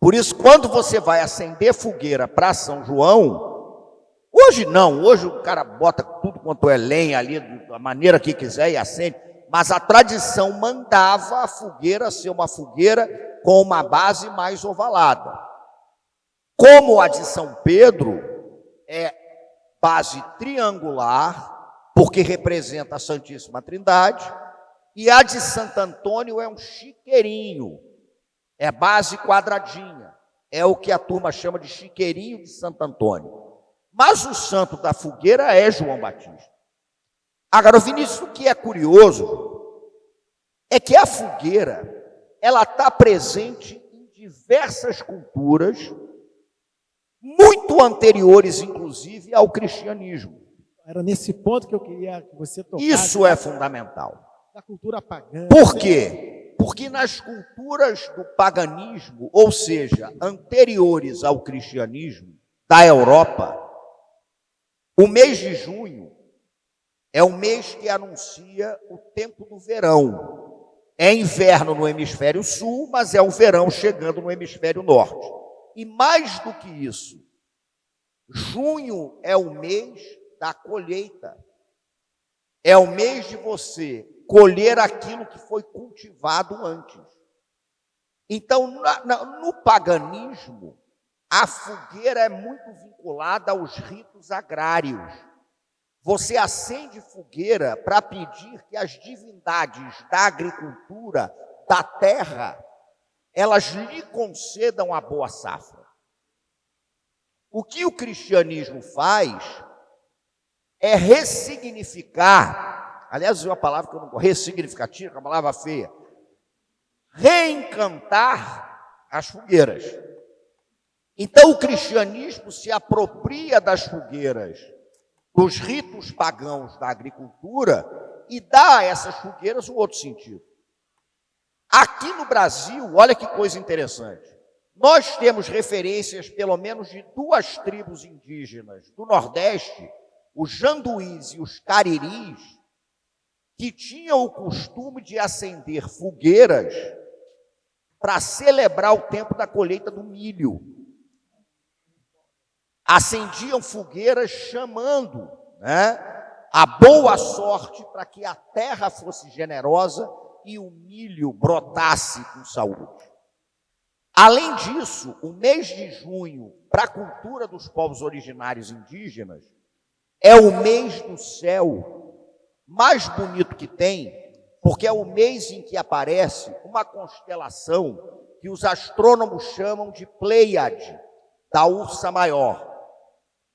Por isso, quando você vai acender fogueira para São João, hoje não, hoje o cara bota tudo quanto é lenha ali, da maneira que quiser e acende, mas a tradição mandava a fogueira ser uma fogueira com uma base mais ovalada. Como a de São Pedro é base triangular, porque representa a Santíssima Trindade, e a de Santo Antônio é um chiqueirinho, é base quadradinha, é o que a turma chama de chiqueirinho de Santo Antônio. Mas o santo da fogueira é João Batista. Agora, Vinícius, o que é curioso é que a fogueira, ela está presente em diversas culturas, muito anteriores, inclusive, ao cristianismo. Era nesse ponto que eu queria que você tocasse. Isso é fundamental. Da cultura pagã. Por quê? Porque nas culturas do paganismo, ou seja, anteriores ao cristianismo, da Europa, o mês de junho é o mês que anuncia o tempo do verão. É inverno no hemisfério sul, mas é o verão chegando no hemisfério norte. E mais do que isso, junho é o mês da colheita. É o mês de você colher aquilo que foi cultivado antes. Então, no paganismo, a fogueira é muito vinculada aos ritos agrários. Você acende fogueira para pedir que as divindades da agricultura, da terra, elas lhe concedam a boa safra. O que o cristianismo faz é ressignificar, aliás, é uma palavra que eu não gosto, ressignificativa, é uma palavra feia, reencantar as fogueiras. Então o cristianismo se apropria das fogueiras, dos ritos pagãos da agricultura e dá a essas fogueiras um outro sentido. Aqui no Brasil, olha que coisa interessante, nós temos referências pelo menos de duas tribos indígenas do Nordeste, os janduís e os cariris, que tinham o costume de acender fogueiras para celebrar o tempo da colheita do milho. Acendiam fogueiras chamando, a boa sorte para que a terra fosse generosa e o milho brotasse com saúde. Além disso, o mês de junho, para a cultura dos povos originários indígenas, é o mês do céu mais bonito que tem, porque é o mês em que aparece uma constelação que os astrônomos chamam de Pleiade, da Ursa Maior.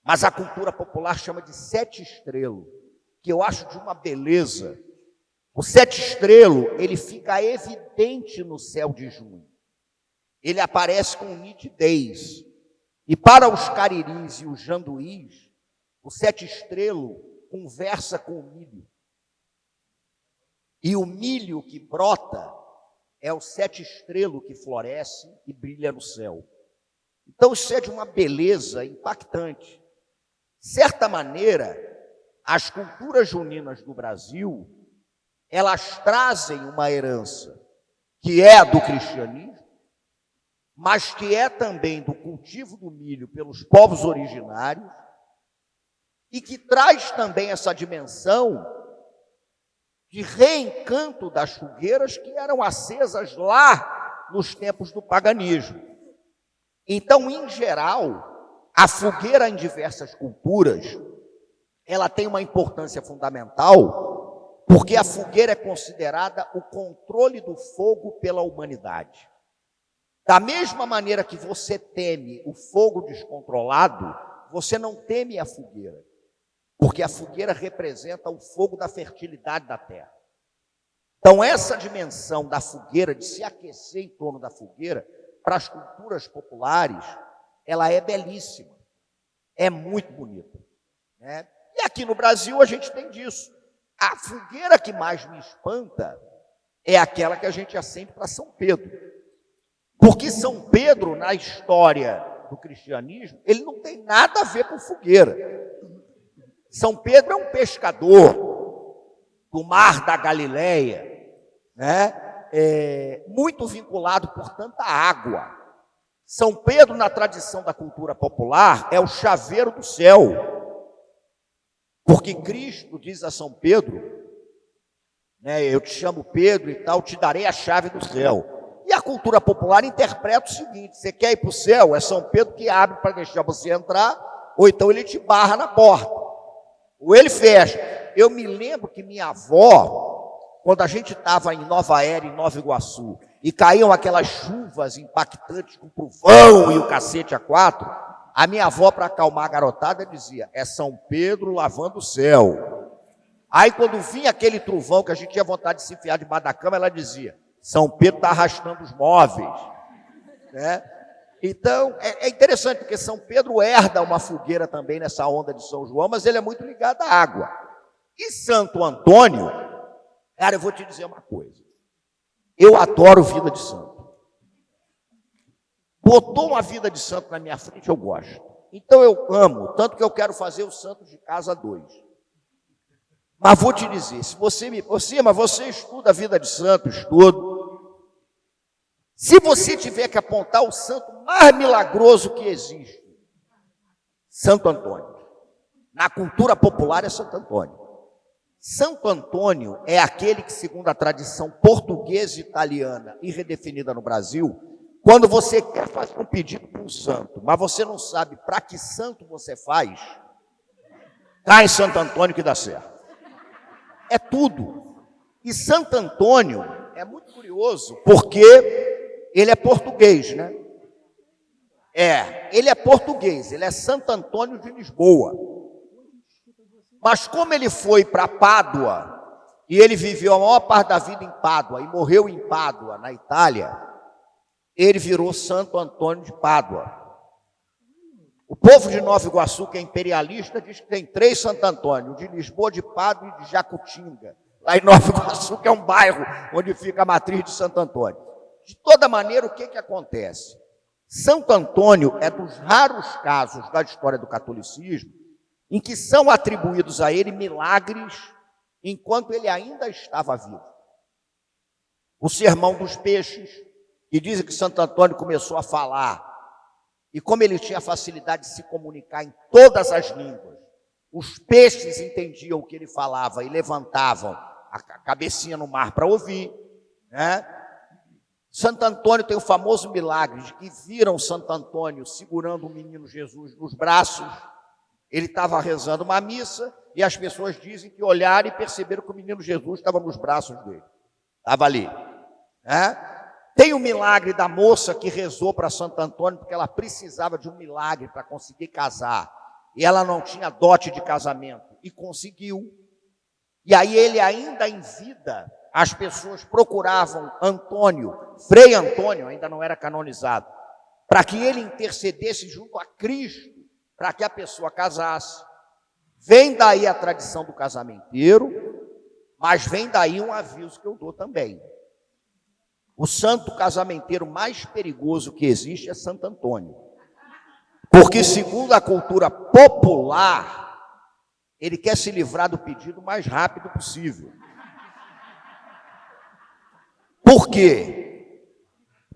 Mas a cultura popular chama de sete estrelo, que eu acho de uma beleza. O sete estrelo, ele fica evidente no céu de junho. Ele aparece com nitidez. E para os cariris e os janduís, o sete estrelo conversa com o milho. E o milho que brota é o sete estrelo que floresce e brilha no céu. Então isso é de uma beleza impactante. De certa maneira, as culturas juninas do Brasil, elas trazem uma herança que é a do cristianismo, mas que é também do cultivo do milho pelos povos originários e que traz também essa dimensão de reencanto das fogueiras que eram acesas lá nos tempos do paganismo. Então, em geral, a fogueira em diversas culturas, ela tem uma importância fundamental, porque a fogueira é considerada o controle do fogo pela humanidade. Da mesma maneira que você teme o fogo descontrolado, você não teme a fogueira, porque a fogueira representa o fogo da fertilidade da terra. Então, essa dimensão da fogueira, de se aquecer em torno da fogueira, para as culturas populares, ela é belíssima, é muito bonita, né? E aqui no Brasil a gente tem disso. A fogueira que mais me espanta é aquela que a gente acende para São Pedro. Porque São Pedro, na história do cristianismo, ele não tem nada a ver com fogueira. São Pedro é um pescador do mar da Galileia, né? Muito vinculado por tanta água. São Pedro, na tradição da cultura popular, é o chaveiro do céu. Porque Cristo diz a São Pedro, né, eu te chamo Pedro e tal, te darei a chave do céu. E a cultura popular interpreta o seguinte: você quer ir para o céu? É São Pedro que abre para deixar você entrar, ou então ele te barra na porta, ou ele fecha. Eu me lembro que minha avó, quando a gente estava em Nova Era, em Nova Iguaçu, e caíam aquelas chuvas impactantes com trovão e o cacete a quatro, a minha avó, para acalmar a garotada, dizia: é São Pedro lavando o céu. Aí, quando vinha aquele trovão que a gente tinha vontade de se enfiar debaixo da cama, ela dizia: São Pedro está arrastando os móveis, né? Então, é interessante, porque São Pedro herda uma fogueira também nessa onda de São João, mas ele é muito ligado à água. E Santo Antônio, cara, eu vou te dizer uma coisa. Eu adoro vida de santo. Botou uma vida de santo na minha frente, eu gosto. Então eu amo, tanto que eu quero fazer o Santos de Casa 2. Mas vou te dizer, se você você estuda a vida de santo, estudo. Se você tiver que apontar o santo mais milagroso que existe, Santo Antônio. Na cultura popular é Santo Antônio. Santo Antônio é aquele que, segundo a tradição portuguesa e italiana e redefinida no Brasil, quando você quer fazer um pedido para um santo, mas você não sabe para que santo você faz, cai em Santo Antônio que dá certo. É tudo. E Santo Antônio é muito curioso, porque ele é português, né? Ele é português, ele é Santo Antônio de Lisboa. Mas como ele foi para Pádua, e ele viveu a maior parte da vida em Pádua, e morreu em Pádua, na Itália, ele virou Santo Antônio de Pádua. O povo de Nova Iguaçu, que é imperialista, diz que tem 3 Santo Antônio, de Lisboa, de Pádua e de Jacutinga, lá em Nova Iguaçu, que é um bairro onde fica a matriz de Santo Antônio. De toda maneira, o que acontece? Santo Antônio é dos raros casos da história do catolicismo em que são atribuídos a ele milagres enquanto ele ainda estava vivo. O sermão dos peixes, que dizem que Santo Antônio começou a falar, e como ele tinha facilidade de se comunicar em todas as línguas, os peixes entendiam o que ele falava e levantavam a cabecinha no mar para ouvir, né? Santo Antônio tem o famoso milagre de que viram Santo Antônio segurando o menino Jesus nos braços. Ele estava rezando uma missa e as pessoas dizem que olharam e perceberam que o menino Jesus estava nos braços dele. Estava ali, né? Tem o milagre da moça que rezou para Santo Antônio porque ela precisava de um milagre para conseguir casar. E ela não tinha dote de casamento. E conseguiu. E aí ele ainda em vida, as pessoas procuravam Antônio, Frei Antônio, ainda não era canonizado, para que ele intercedesse junto a Cristo, para que a pessoa casasse. Vem daí a tradição do casamenteiro, mas vem daí um aviso que eu dou também. O santo casamenteiro mais perigoso que existe é Santo Antônio. Porque, segundo a cultura popular, ele quer se livrar do pedido o mais rápido possível. Por quê?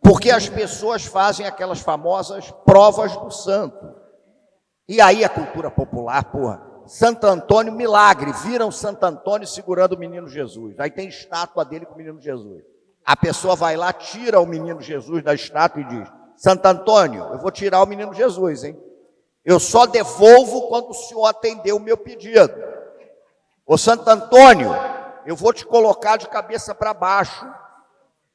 Porque as pessoas fazem aquelas famosas provas do santo. E aí a cultura popular, Santo Antônio, milagre, viram Santo Antônio segurando o menino Jesus. Aí tem estátua dele com o menino Jesus. A pessoa vai lá, tira o menino Jesus da estátua e diz: Santo Antônio, eu vou tirar o menino Jesus, hein? Eu só devolvo quando o senhor atender o meu pedido. Ô Santo Antônio, eu vou te colocar de cabeça para baixo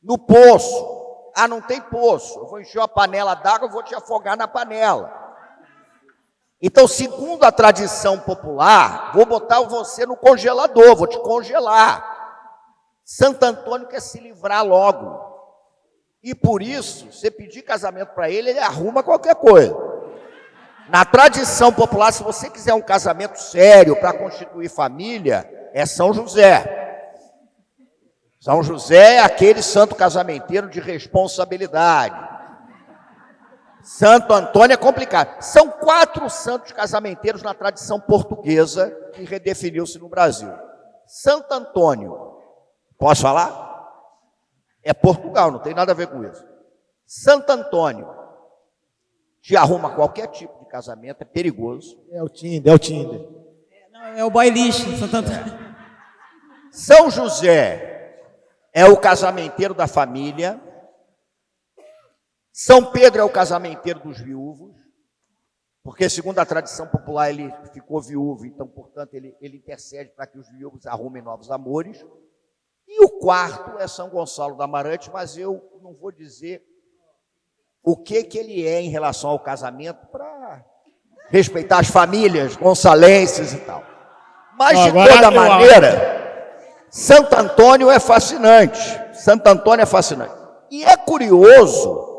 no poço. Ah, não tem poço. Eu vou encher uma panela d'água, eu vou te afogar na panela. Então, segundo a tradição popular, vou botar você no congelador, vou te congelar. Santo Antônio quer se livrar logo. E por isso, você pedir casamento para ele, ele arruma qualquer coisa. Na tradição popular, se você quiser um casamento sério para constituir família, é São José. São José é aquele santo casamenteiro de responsabilidade. Santo Antônio é complicado. São 4 santos casamenteiros na tradição portuguesa que redefiniu-se no Brasil. Santo Antônio, posso falar? É Portugal, não tem nada a ver com isso. Santo Antônio te arruma qualquer tipo de casamento, é perigoso. É o Tinder, é o Tinder. Não, é o boy lixo, Santo Antônio. São José é o casamenteiro da família. São Pedro é o casamenteiro dos viúvos, porque, segundo a tradição popular, ele ficou viúvo, então, portanto, ele intercede para que os viúvos arrumem novos amores. E o 4º é São Gonçalo do Amarante, mas eu não vou dizer o que ele é em relação ao casamento para respeitar as famílias gonçalenses e tal. Mas, de toda maneira, Santo Antônio é fascinante. Santo Antônio é fascinante. E é curioso,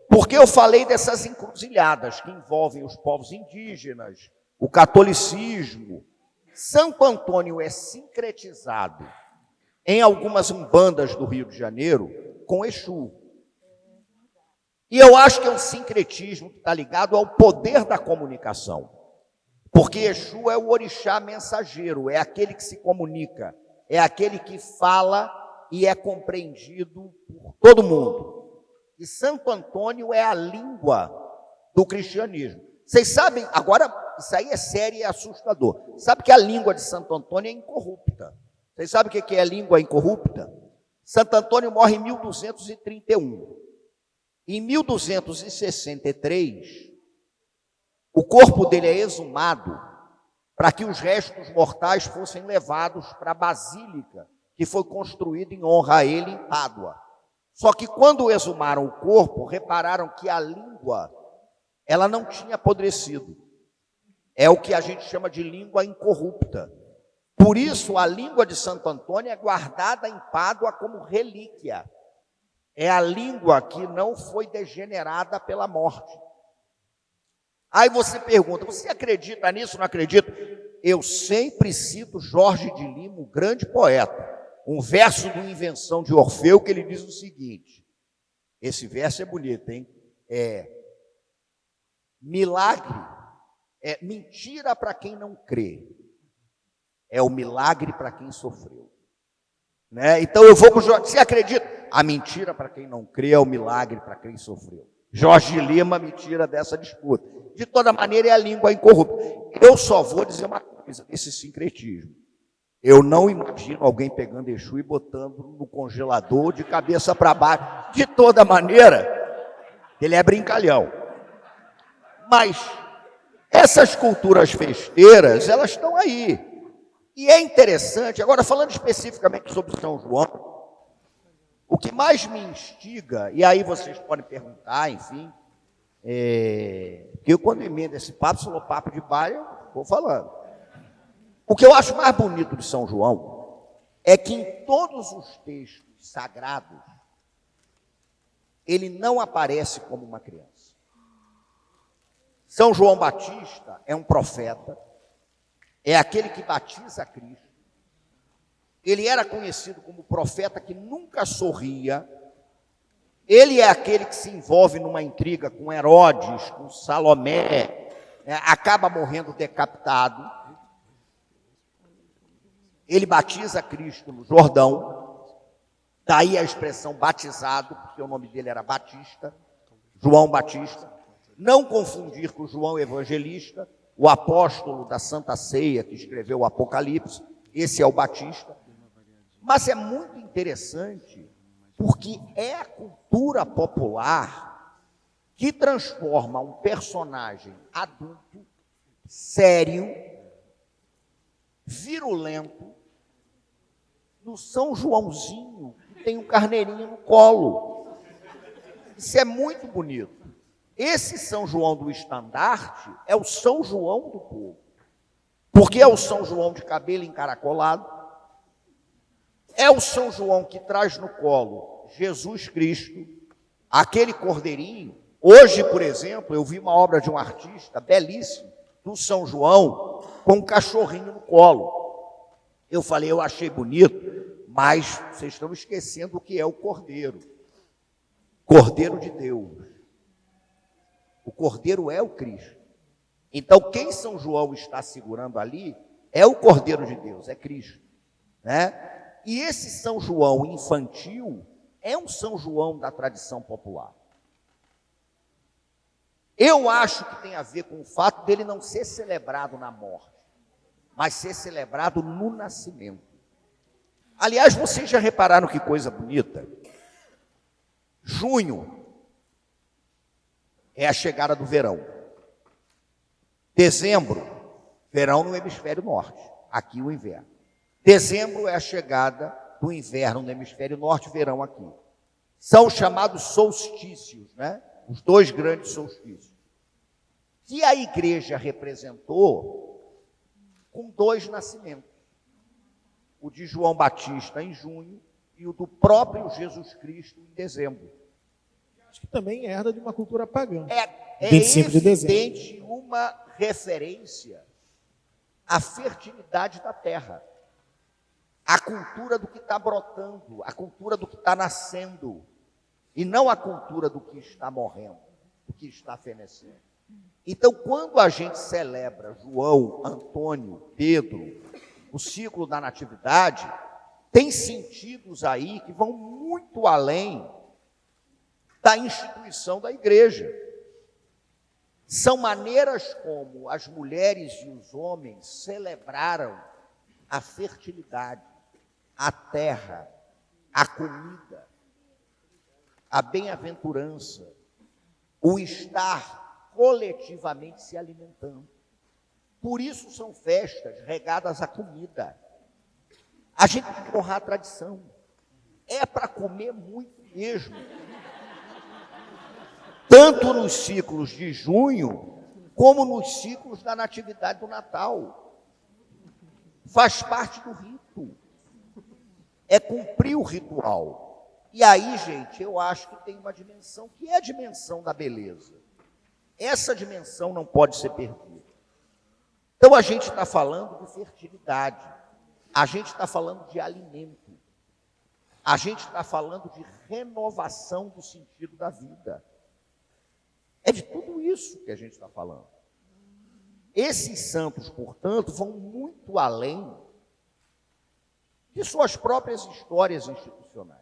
porque eu falei dessas encruzilhadas que envolvem os povos indígenas, o catolicismo. Santo Antônio é sincretizado em algumas umbandas do Rio de Janeiro com Exu. E eu acho que é um sincretismo que está ligado ao poder da comunicação. Porque Exu é o orixá mensageiro, é aquele que se comunica, é aquele que fala e é compreendido por todo mundo. E Santo Antônio é a língua do cristianismo. Vocês sabem, agora, isso aí é sério e assustador. Sabe que a língua de Santo Antônio é incorrupta. Vocês sabem o que é a língua incorrupta? Santo Antônio morre em 1231. Em 1263, o corpo dele é exumado para que os restos mortais fossem levados para a basílica que foi construída em honra a ele em Pádua. Só que quando exumaram o corpo, repararam que a língua, ela não tinha apodrecido. É o que a gente chama de língua incorrupta. Por isso, a língua de Santo Antônio é guardada em Pádua como relíquia. É a língua que não foi degenerada pela morte. Aí você pergunta, você acredita nisso? Não acredita? Eu sempre cito Jorge de Lima, um grande poeta. Um verso do Invenção de Orfeu, que ele diz o seguinte. Esse verso é bonito, hein? Milagre é mentira para quem não crê. É o milagre para quem sofreu. Né? Então eu vou com o Jorge. Você acredita? A mentira para quem não crê é o milagre para quem sofreu. Jorge de Lima me tira dessa disputa. De toda maneira, é a língua incorrupta. Eu só vou dizer uma coisa, esse sincretismo. Eu não imagino alguém pegando Exu e botando no congelador de cabeça para baixo. De toda maneira, ele é brincalhão. Mas essas culturas festeiras, elas estão aí. E é interessante, agora falando especificamente sobre São João, o que mais me instiga, e aí vocês podem perguntar, enfim, porque eu quando emendo esse papo, sou papo de baia, eu vou falando. O que eu acho mais bonito de São João é que em todos os textos sagrados, ele não aparece como uma criança. São João Batista é um profeta, é aquele que batiza Cristo. Ele era conhecido como profeta que nunca sorria. Ele é aquele que se envolve numa intriga com Herodes, com Salomé, acaba morrendo decapitado. Ele batiza Cristo no Jordão, daí a expressão batizado, porque o nome dele era Batista, João Batista. Não confundir com João Evangelista, o apóstolo da Santa Ceia, que escreveu o Apocalipse, esse é o Batista. Mas é muito interessante, porque é a cultura popular que transforma um personagem adulto, sério, virulento, no São Joãozinho, que tem um carneirinho no colo. Isso é muito bonito. Esse São João do estandarte é o São João do povo. Porque é o São João de cabelo encaracolado, É o São João que traz no colo Jesus Cristo, aquele cordeirinho. Hoje, por exemplo, eu vi uma obra de um artista belíssimo, do São João, com um cachorrinho no colo. Eu falei, eu achei bonito, mas vocês estão esquecendo o que é o cordeiro. Cordeiro de Deus. O cordeiro é o Cristo. Então, quem São João está segurando ali é o cordeiro de Deus, é Cristo, né? E esse São João infantil é um São João da tradição popular. Eu acho que tem a ver com o fato dele não ser celebrado na morte, mas ser celebrado no nascimento. Aliás, vocês já repararam que coisa bonita? Junho é a chegada do verão. Dezembro, verão no hemisfério norte, aqui o inverno. Dezembro é a chegada do inverno no hemisfério norte, verão aqui. São chamados solstícios, né? Os dois grandes solstícios. Que a igreja representou com dois nascimentos. O de João Batista em junho e o do próprio Jesus Cristo em dezembro. Acho que também herda de uma cultura pagã. É 25 de dezembro. evidente uma referência à fertilidade da terra. A cultura do que está brotando, a cultura do que está nascendo, e não a cultura do que está morrendo, do que está fenecendo. Então, quando a gente celebra João, Antônio, Pedro, o ciclo da natividade, tem sentidos aí que vão muito além da instituição da igreja. São maneiras como as mulheres e os homens celebraram a fertilidade, a terra, a comida, a bem-aventurança, o estar coletivamente se alimentando. Por isso são festas regadas à comida. A gente tem que honrar a tradição. É para comer muito mesmo. Tanto nos ciclos de junho, como nos ciclos da natividade do Natal. Faz parte do rito. É cumprir o ritual. E aí, gente, eu acho que tem uma dimensão que é a dimensão da beleza. Essa dimensão não pode ser perdida. Então, a gente está falando de fertilidade. A gente está falando de alimento. A gente está falando de renovação do sentido da vida. É de tudo isso que a gente está falando. Esses santos, portanto, vão muito além de suas próprias histórias institucionais.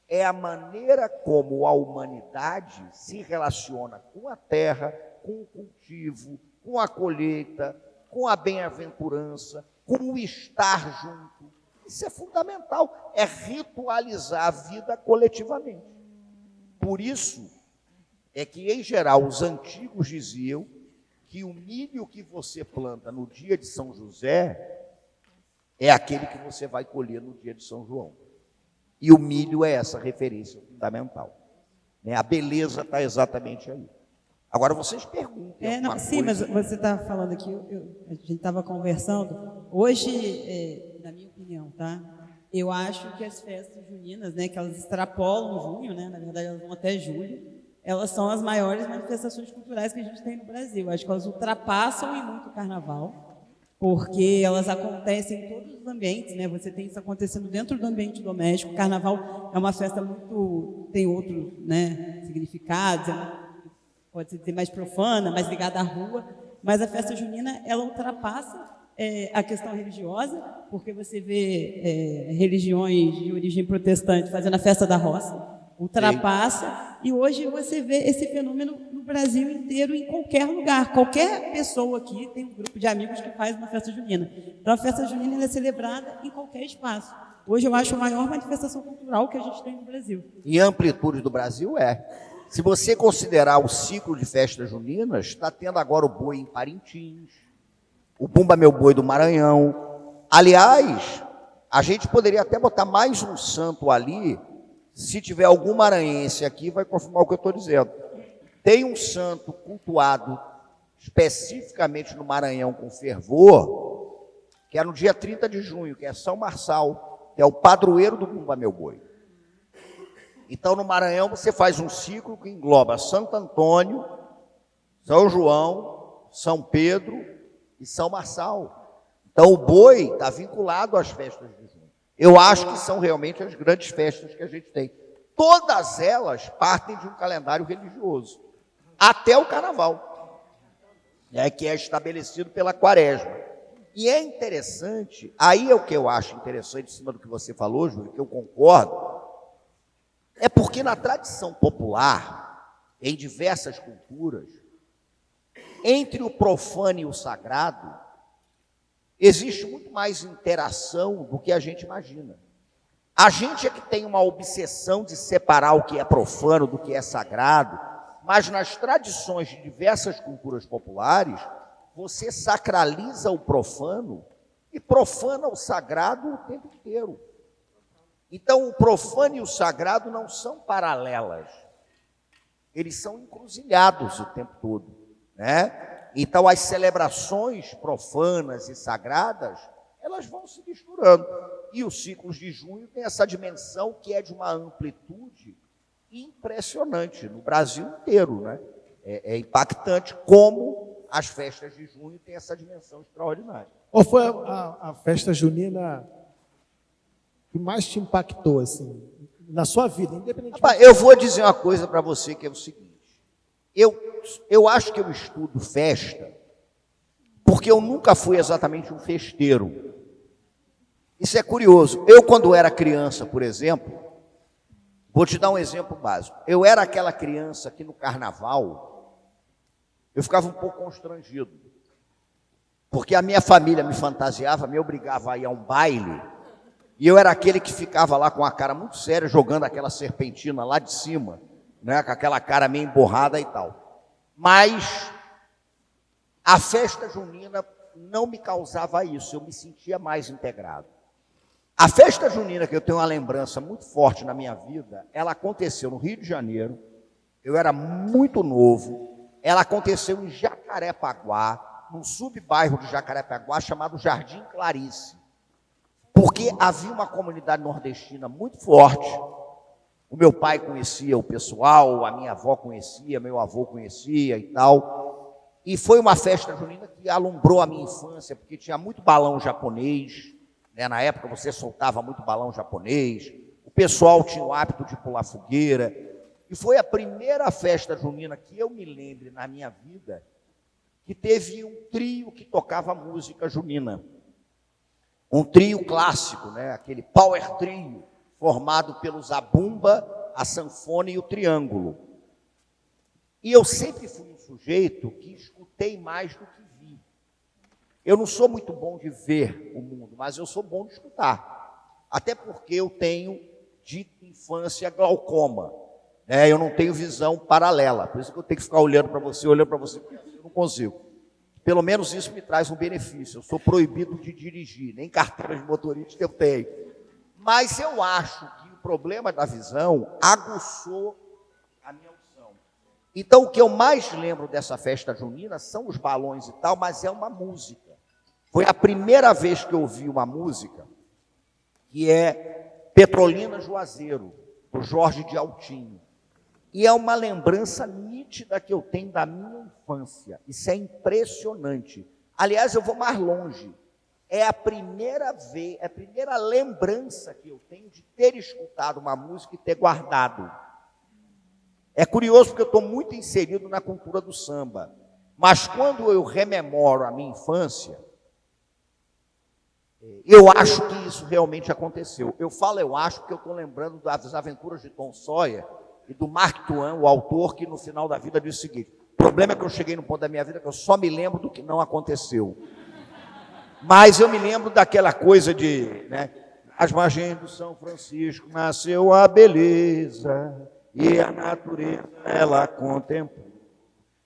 É a maneira como a humanidade se relaciona com a terra, com o cultivo, com a colheita, com a bem-aventurança, com o estar junto. Isso é fundamental, é ritualizar a vida coletivamente. Por isso é que, em geral, os antigos diziam que o milho que você planta no dia de São José é aquele que você vai colher no dia de São João. E o milho é essa referência fundamental. A beleza está exatamente aí. Agora, vocês perguntem. Sim, mas você está falando aqui, a gente estava conversando. Hoje, na minha opinião, tá? Eu acho que as festas juninas, né, que elas extrapolam junho, né, na verdade elas vão até julho, elas são as maiores manifestações culturais que a gente tem no Brasil. Acho que elas ultrapassam em muito o carnaval, porque elas acontecem em todos os ambientes, né? Você tem isso acontecendo dentro do ambiente doméstico. O carnaval é uma festa muito... tem outros, né, significados, pode ser mais profana, mais ligada à rua, mas a festa junina, ela ultrapassa a questão religiosa, porque você vê religiões de origem protestante fazendo a festa da roça, ultrapassa, e hoje você vê esse fenômeno no Brasil inteiro, em qualquer lugar. Qualquer pessoa aqui tem um grupo de amigos que faz uma festa junina. Então, a festa junina é celebrada em qualquer espaço. Hoje, eu acho a maior manifestação cultural que a gente tem no Brasil. E amplitude do Brasil é. Se você considerar o ciclo de festas juninas, está tendo agora o boi em Parintins, o Bumba Meu Boi do Maranhão. Aliás, a gente poderia até botar mais um santo ali. Se tiver algum maranhense aqui, vai confirmar o que eu estou dizendo. Tem um santo cultuado especificamente no Maranhão com fervor, que é no dia 30 de junho, que é São Marçal. que é o padroeiro do Bumba Meu Boi. Então, no Maranhão, você faz um ciclo que engloba Santo Antônio, São João, São Pedro e São Marçal. Então, o boi está vinculado às festas de junho. Eu acho que são realmente as grandes festas que a gente tem. Todas elas partem de um calendário religioso, até o carnaval, né, que é estabelecido pela Quaresma. E é interessante, aí é o que eu acho interessante, em cima do que você falou, Júlio, que eu concordo, é porque na tradição popular, em diversas culturas, entre o profano e o sagrado, existe muito mais interação do que a gente imagina. A gente é que tem uma obsessão de separar o que é profano do que é sagrado, mas nas tradições de diversas culturas populares, você sacraliza o profano e profana o sagrado o tempo inteiro. Então, o profano e o sagrado não são paralelas, eles são encruzilhados o tempo todo, né? Então, as celebrações profanas e sagradas, elas vão se misturando. E os ciclos de junho têm essa dimensão que é de uma amplitude impressionante no Brasil inteiro, né? É impactante como as festas de junho têm essa dimensão extraordinária. Qual foi a festa junina que mais te impactou, assim, na sua vida, independentemente? Rapaz, eu vou dizer uma coisa para você que é o seguinte. Eu acho que eu estudo festa porque eu nunca fui exatamente um festeiro. Isso é curioso. Eu, quando era criança, por exemplo, vou te dar um exemplo básico. Eu era aquela criança que no carnaval eu ficava um pouco constrangido, porque a minha família me fantasiava, me obrigava a ir a um baile, e eu era aquele que ficava lá com a cara muito séria, jogando aquela serpentina lá de cima, né, com aquela cara meio emborrada e tal. Mas a festa junina não me causava isso, eu me sentia mais integrado. A festa junina, que eu tenho uma lembrança muito forte na minha vida, ela aconteceu no Rio de Janeiro, eu era muito novo, ela aconteceu em Jacarepaguá, num subbairro de Jacarepaguá chamado Jardim Clarice, porque havia uma comunidade nordestina muito forte. O meu pai conhecia o pessoal, a minha avó conhecia, meu avô conhecia e tal, e foi uma festa junina que alumbrou a minha infância, porque tinha muito balão japonês, né? Na época você soltava muito balão japonês, o pessoal tinha o hábito de pular fogueira, e foi a primeira festa junina que eu me lembre na minha vida que teve um trio que tocava música junina. Um trio clássico, né? Aquele power trio, formado pelo zabumba, a sanfona e o triângulo. E eu sempre fui um sujeito que escutei mais do que vi. Eu não sou muito bom de ver o mundo, mas eu sou bom de escutar. Até porque eu tenho, de infância, glaucoma. Eu não tenho visão paralela. Por isso que eu tenho que ficar olhando para você, porque eu não consigo. Pelo menos isso me traz um benefício. Eu sou proibido de dirigir, nem carteira de motorista eu tenho. Mas eu acho que o problema da visão aguçou a minha audição. Então, o que eu mais lembro dessa festa junina são os balões e tal, mas é uma música. Foi a primeira vez que eu ouvi uma música que é Petrolina Juazeiro, do Jorge de Altinho. E é uma lembrança nítida que eu tenho da minha infância. Isso é impressionante. Aliás, eu vou mais longe. É a primeira vez, é a primeira lembrança que eu tenho de ter escutado uma música e ter guardado. É curioso porque eu estou muito inserido na cultura do samba. Mas quando eu rememoro a minha infância, eu acho que isso realmente aconteceu. Eu falo eu acho porque eu estou lembrando das aventuras de Tom Sawyer e do Mark Twain, o autor, que no final da vida disse o seguinte: o problema é que eu cheguei no ponto da minha vida que eu só me lembro do que não aconteceu. Mas eu me lembro daquela coisa de, né, as margens do São Francisco nasceu a beleza e a natureza ela contemplou.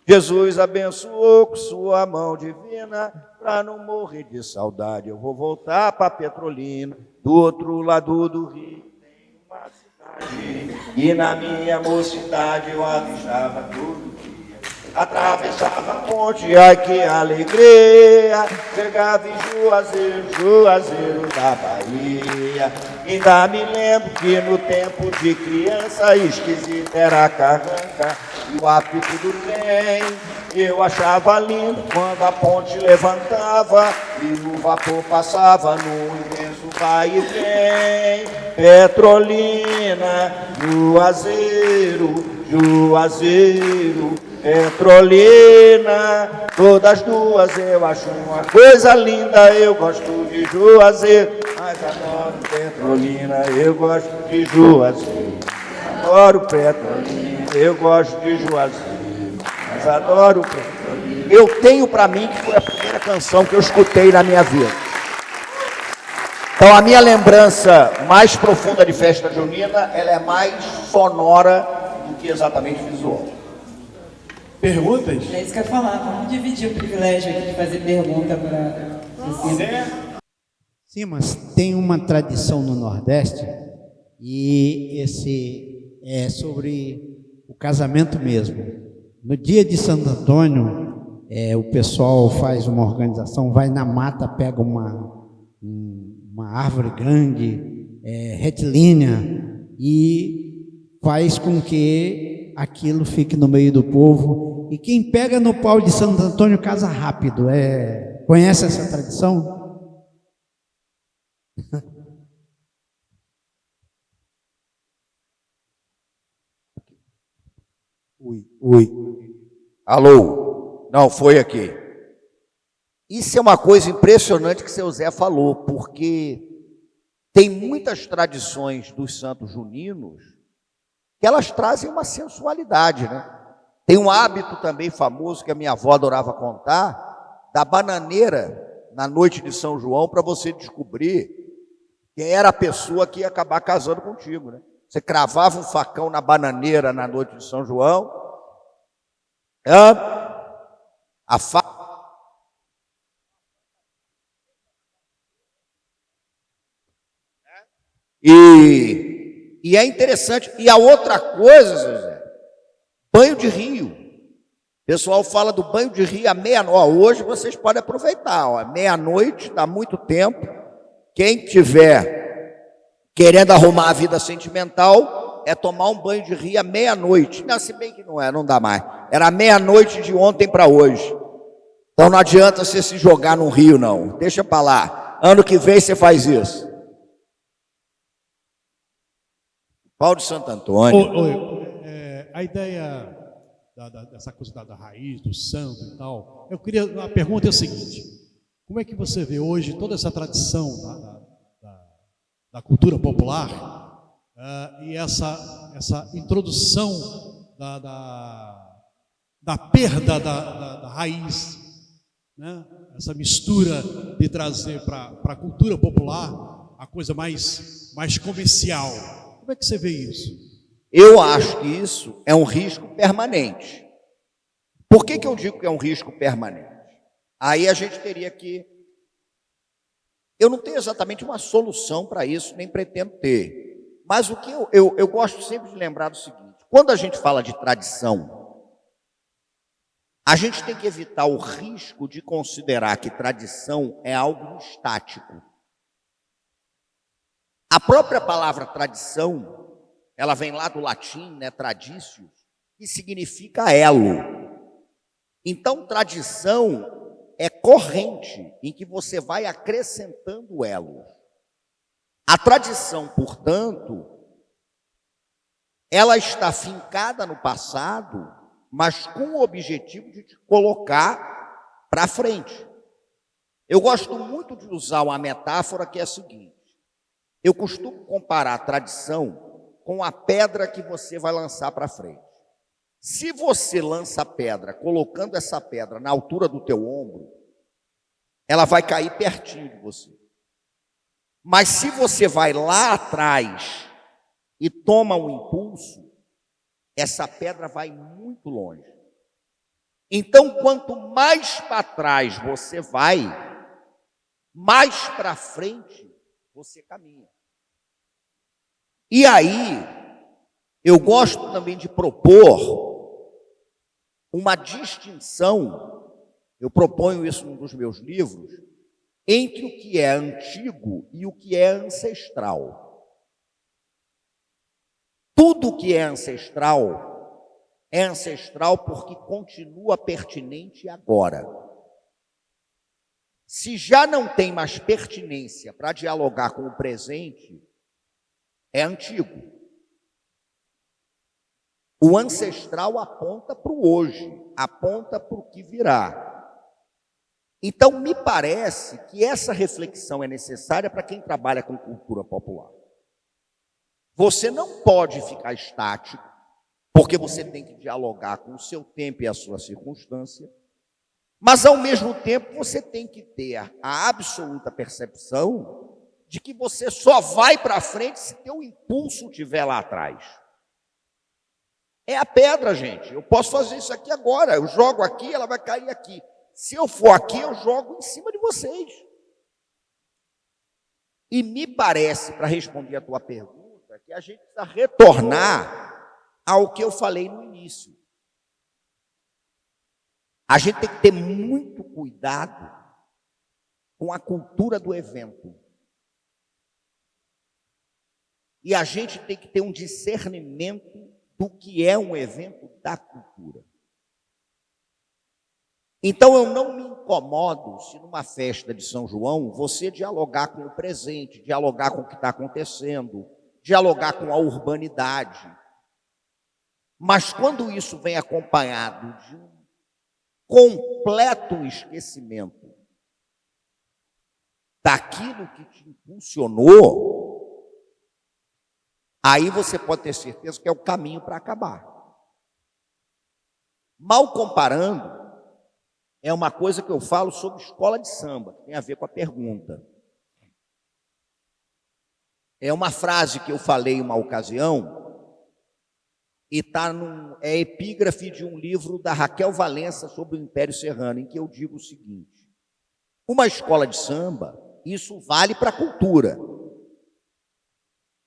Jesus abençoou com sua mão divina, para não morrer de saudade. Eu vou voltar para Petrolina, do outro lado do rio tem uma cidade, e na minha mocidade eu avistava todo dia atravessava a ponte, ai que alegria, chegava em Juazeiro, Juazeiro da Bahia. Ainda me lembro que no tempo de criança, esquisita era a carranca e o apito do trem. Eu achava lindo quando a ponte levantava e o vapor passava no imenso vai e vem. Petrolina, Juazeiro, Juazeiro, Petrolina, todas duas eu acho uma coisa linda, eu gosto de Juazeiro, mas adoro Petrolina, eu gosto de Juazeiro, adoro Petrolina, eu gosto de Juazeiro, mas adoro Petrolina. Eu tenho para mim que foi a primeira canção que eu escutei na minha vida. Então a minha lembrança mais profunda de festa junina, ela é mais sonora do que exatamente visual. Perguntas? É isso que eu ia falar. Vamos dividir o privilégio aqui de fazer pergunta para você. Sim, mas tem uma tradição no Nordeste, e esse é sobre o casamento mesmo. No dia de Santo Antônio, o pessoal faz uma organização, vai na mata, pega uma árvore grande, retilínea, e faz com que aquilo fique no meio do povo. E quem pega no pau de Santo Antônio casa rápido. Conhece essa tradição? Oi. Alô? Não, foi aqui. Isso é uma coisa impressionante que o seu Zé falou, porque tem muitas tradições dos santos juninos que elas trazem uma sensualidade, né? Tem um hábito também famoso que a minha avó adorava contar, da bananeira na noite de São João, para você descobrir quem era a pessoa que ia acabar casando contigo, né? Você cravava um facão na bananeira na noite de São João, a faca. E é interessante. E a outra coisa, José, banho de rio. O pessoal fala do banho de rio à meia-noite. Hoje vocês podem aproveitar. Meia-noite, dá muito tempo. Quem tiver querendo arrumar a vida sentimental, é tomar um banho de rio à meia-noite. Não, se bem que não dá mais. Era meia-noite de ontem para hoje. Então não adianta você se jogar no rio, não. Deixa para lá. Ano que vem você faz isso. Paulo de Santo Antônio. A ideia dessa coisa da raiz, do santo e tal, a pergunta é a seguinte: como é que você vê hoje toda essa tradição da cultura popular e essa introdução da perda da raiz, né? Essa mistura de trazer para a cultura popular a coisa mais comercial? Como é que você vê isso? Eu acho que isso é um risco permanente. Por que eu digo que é um risco permanente? Aí a gente teria que... Eu não tenho exatamente uma solução para isso, nem pretendo ter. Mas o que eu gosto sempre de lembrar do seguinte: quando a gente fala de tradição, a gente tem que evitar o risco de considerar que tradição é algo estático. A própria palavra tradição, ela vem lá do latim, né, traditius, que significa elo. Então, tradição é corrente em que você vai acrescentando elos. A tradição, portanto, ela está fincada no passado, mas com o objetivo de te colocar para frente. Eu gosto muito de usar uma metáfora que é a seguinte: eu costumo comparar a tradição com a pedra que você vai lançar para frente. Se você lança a pedra, colocando essa pedra na altura do teu ombro, ela vai cair pertinho de você. Mas se você vai lá atrás e toma um impulso, essa pedra vai muito longe. Então, quanto mais para trás você vai, mais para frente você caminha. E aí, eu gosto também de propor uma distinção, eu proponho isso num dos meus livros, entre o que é antigo e o que é ancestral. Tudo que é ancestral porque continua pertinente agora. Se já não tem mais pertinência para dialogar com o presente, é antigo. O ancestral aponta para o hoje, aponta para o que virá. Então, me parece que essa reflexão é necessária para quem trabalha com cultura popular. Você não pode ficar estático, porque você tem que dialogar com o seu tempo e a sua circunstância, mas, ao mesmo tempo, você tem que ter a absoluta percepção de que você só vai para frente se teu impulso estiver lá atrás. É a pedra, gente. Eu posso fazer isso aqui agora. Eu jogo aqui, ela vai cair aqui. Se eu for aqui, eu jogo em cima de vocês. E me parece, para responder a tua pergunta, que a gente precisa retornar ao que eu falei no início. A gente tem que ter muito cuidado com a cultura do evento. E a gente tem que ter um discernimento do que é um evento da cultura. Então, eu não me incomodo se numa festa de São João você dialogar com o presente, dialogar com o que está acontecendo, dialogar com a urbanidade. Mas quando isso vem acompanhado de um completo esquecimento daquilo que te impulsionou, aí você pode ter certeza que é o caminho para acabar. Mal comparando, é uma coisa que eu falo sobre escola de samba, que tem a ver com a pergunta. É uma frase que eu falei em uma ocasião, e é epígrafe de um livro da Raquel Valença sobre o Império Serrano, em que eu digo o seguinte: uma escola de samba, isso vale para a cultura.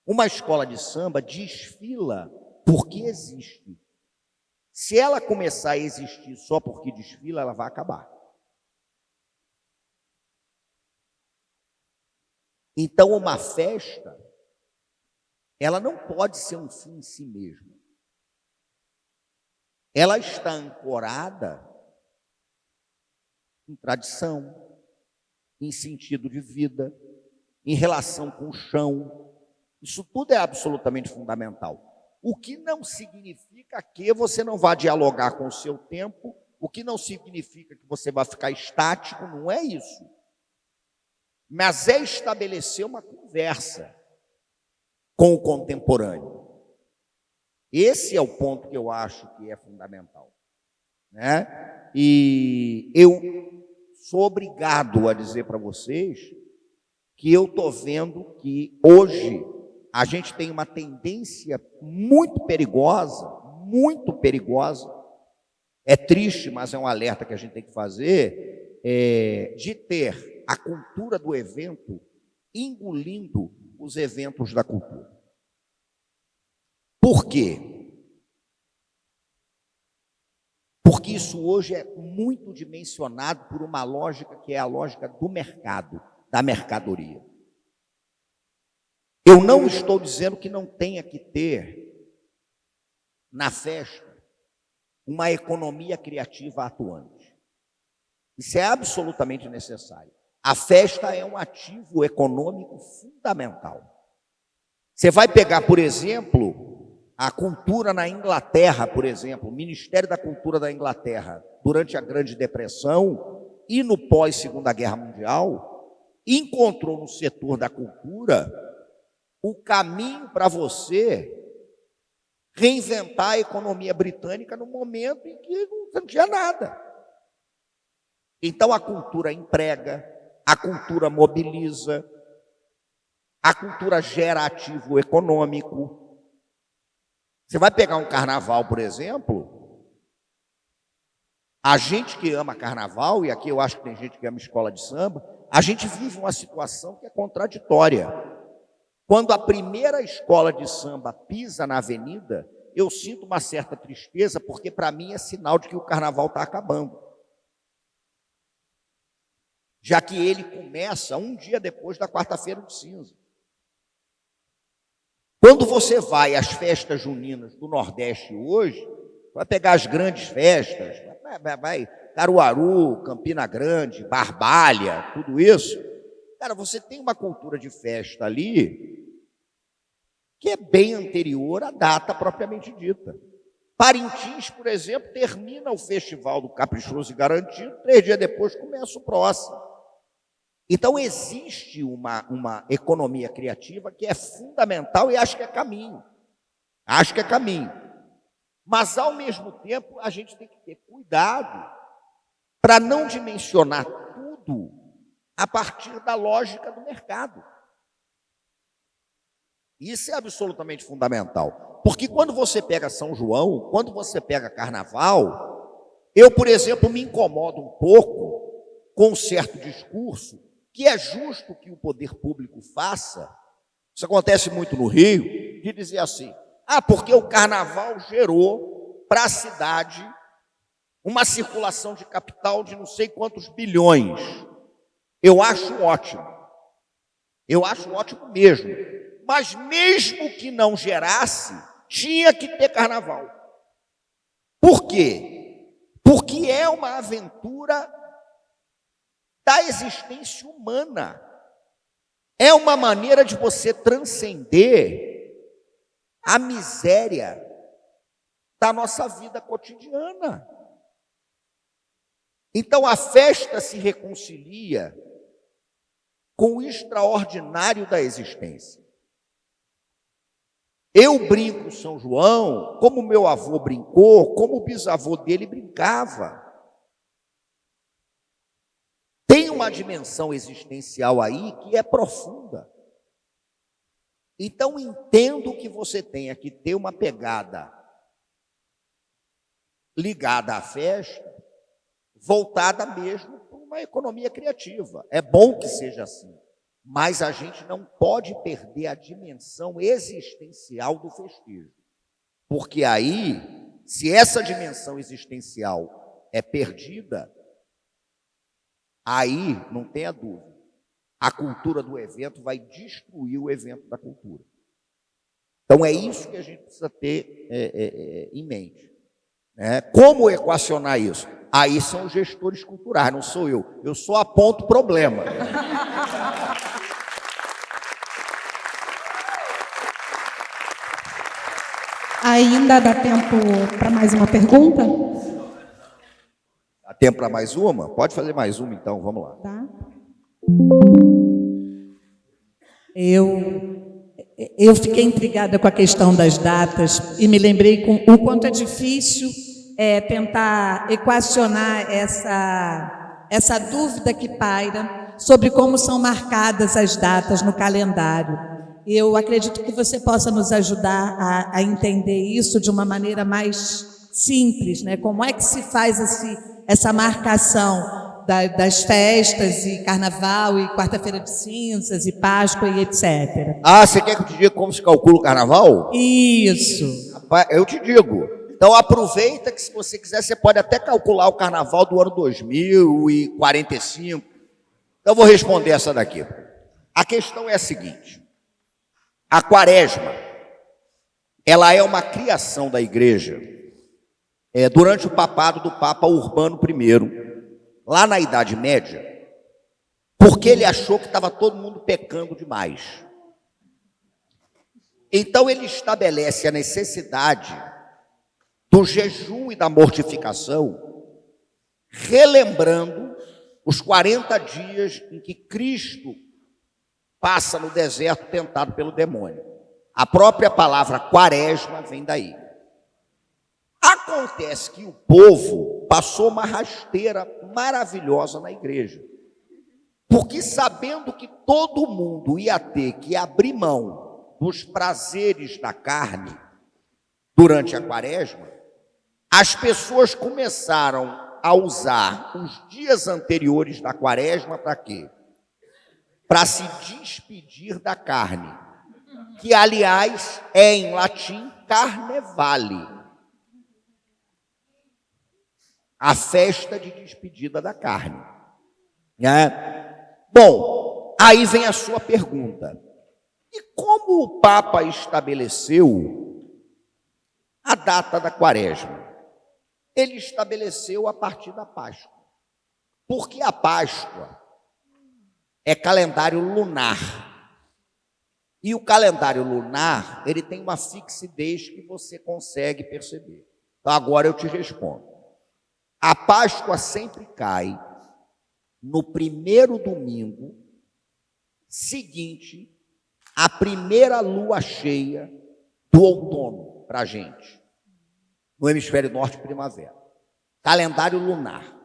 Uma escola de samba desfila porque existe. Se ela começar a existir só porque desfila, ela vai acabar. Então, uma festa, ela não pode ser um fim em si mesma. Ela está ancorada em tradição, em sentido de vida, em relação com o chão. Isso tudo é absolutamente fundamental. O que não significa que você não vá dialogar com o seu tempo, o que não significa que você vai ficar estático, não é isso. Mas é estabelecer uma conversa com o contemporâneo. Esse é o ponto que eu acho que é fundamental, né? E eu sou obrigado a dizer para vocês que eu estou vendo que hoje a gente tem uma tendência muito perigosa, é triste, mas é um alerta que a gente tem que fazer, de ter a cultura do evento engolindo os eventos da cultura. Por quê? Porque isso hoje é muito dimensionado por uma lógica que é a lógica do mercado, da mercadoria. Eu não estou dizendo que não tenha que ter na festa uma economia criativa atuante. Isso é absolutamente necessário. A festa é um ativo econômico fundamental. Você vai pegar, por exemplo, a cultura na Inglaterra, por exemplo, o Ministério da Cultura da Inglaterra, durante a Grande Depressão e no pós-Segunda Guerra Mundial, encontrou no setor da cultura o caminho para você reinventar a economia britânica no momento em que não tinha nada. Então, a cultura emprega, a cultura mobiliza, a cultura gera ativo econômico. Você vai pegar um carnaval, por exemplo, a gente que ama carnaval, e aqui eu acho que tem gente que ama escola de samba, a gente vive uma situação que é contraditória. Quando a primeira escola de samba pisa na avenida, eu sinto uma certa tristeza, porque para mim é sinal de que o carnaval está acabando. Já que ele começa um dia depois da quarta-feira de cinza. Quando você vai às festas juninas do Nordeste hoje, vai pegar as grandes festas, vai Caruaru, Campina Grande, Barbalha, tudo isso. Cara, você tem uma cultura de festa ali que é bem anterior à data propriamente dita. Parintins, por exemplo, termina o festival do Caprichoso e Garantido, 3 dias depois começa o próximo. Então, existe uma economia criativa que é fundamental e acho que é caminho. Acho que é caminho. Mas, ao mesmo tempo, a gente tem que ter cuidado para não dimensionar tudo a partir da lógica do mercado. Isso é absolutamente fundamental. Porque quando você pega São João, quando você pega Carnaval, eu, por exemplo, me incomodo um pouco com um certo discurso que é justo que o poder público faça. Isso acontece muito no Rio, de dizer assim, porque o Carnaval gerou para a cidade uma circulação de capital de não sei quantos bilhões. Eu acho ótimo. Eu acho ótimo mesmo. Mas mesmo que não gerasse, tinha que ter carnaval. Por quê? Porque é uma aventura da existência humana. É uma maneira de você transcender a miséria da nossa vida cotidiana. Então a festa se reconcilia com o extraordinário da existência. Eu brinco São João como meu avô brincou, como o bisavô dele brincava. Tem uma dimensão existencial aí que é profunda. Então entendo que você tenha que ter uma pegada ligada à festa, voltada mesmo para uma economia criativa. É bom que seja assim. Mas a gente não pode perder a dimensão existencial do festejo. Porque aí, se essa dimensão existencial é perdida, aí, não tenha dúvida, a cultura do evento vai destruir o evento da cultura. Então é isso que a gente precisa ter em mente. Como equacionar isso? Aí são os gestores culturais, não sou eu. Eu só aponto o problema. Ainda dá tempo para mais uma pergunta? Dá tempo para mais uma? Pode fazer mais uma, então, vamos lá. Tá. Eu fiquei intrigada com a questão das datas e me lembrei o quanto é difícil tentar equacionar essa dúvida que paira sobre como são marcadas as datas no calendário. Eu acredito que você possa nos ajudar a entender isso de uma maneira mais simples, né? Como é que se faz essa marcação das festas e carnaval e quarta-feira de cinzas e Páscoa e etc. Você quer que eu te diga como se calcula o carnaval? Isso. Rapaz, eu te digo. Então aproveita que se você quiser, você pode até calcular o carnaval do ano 2045. Então eu vou responder essa daqui. A questão é a seguinte. A quaresma, ela é uma criação da igreja durante o papado do Papa Urbano I, lá na Idade Média, porque ele achou que estava todo mundo pecando demais. Então ele estabelece a necessidade do jejum e da mortificação, relembrando os 40 dias em que Cristo passa no deserto tentado pelo demônio. A própria palavra quaresma vem daí. Acontece que o povo passou uma rasteira maravilhosa na igreja. Porque sabendo que todo mundo ia ter que abrir mão dos prazeres da carne durante a quaresma, as pessoas começaram a usar os dias anteriores da quaresma para quê? Para se despedir da carne. que, aliás, é em latim carnevale, a festa de despedida da carne. Né? Bom, aí vem a sua pergunta. E como o Papa estabeleceu a data da Quaresma? Ele estabeleceu a partir da Páscoa. Porque a Páscoa é calendário lunar. E o calendário lunar, ele tem uma fixidez que você consegue perceber. Então, agora eu te respondo. A Páscoa sempre cai no primeiro domingo seguinte à primeira lua cheia do outono para a gente, no hemisfério norte, primavera. Calendário lunar.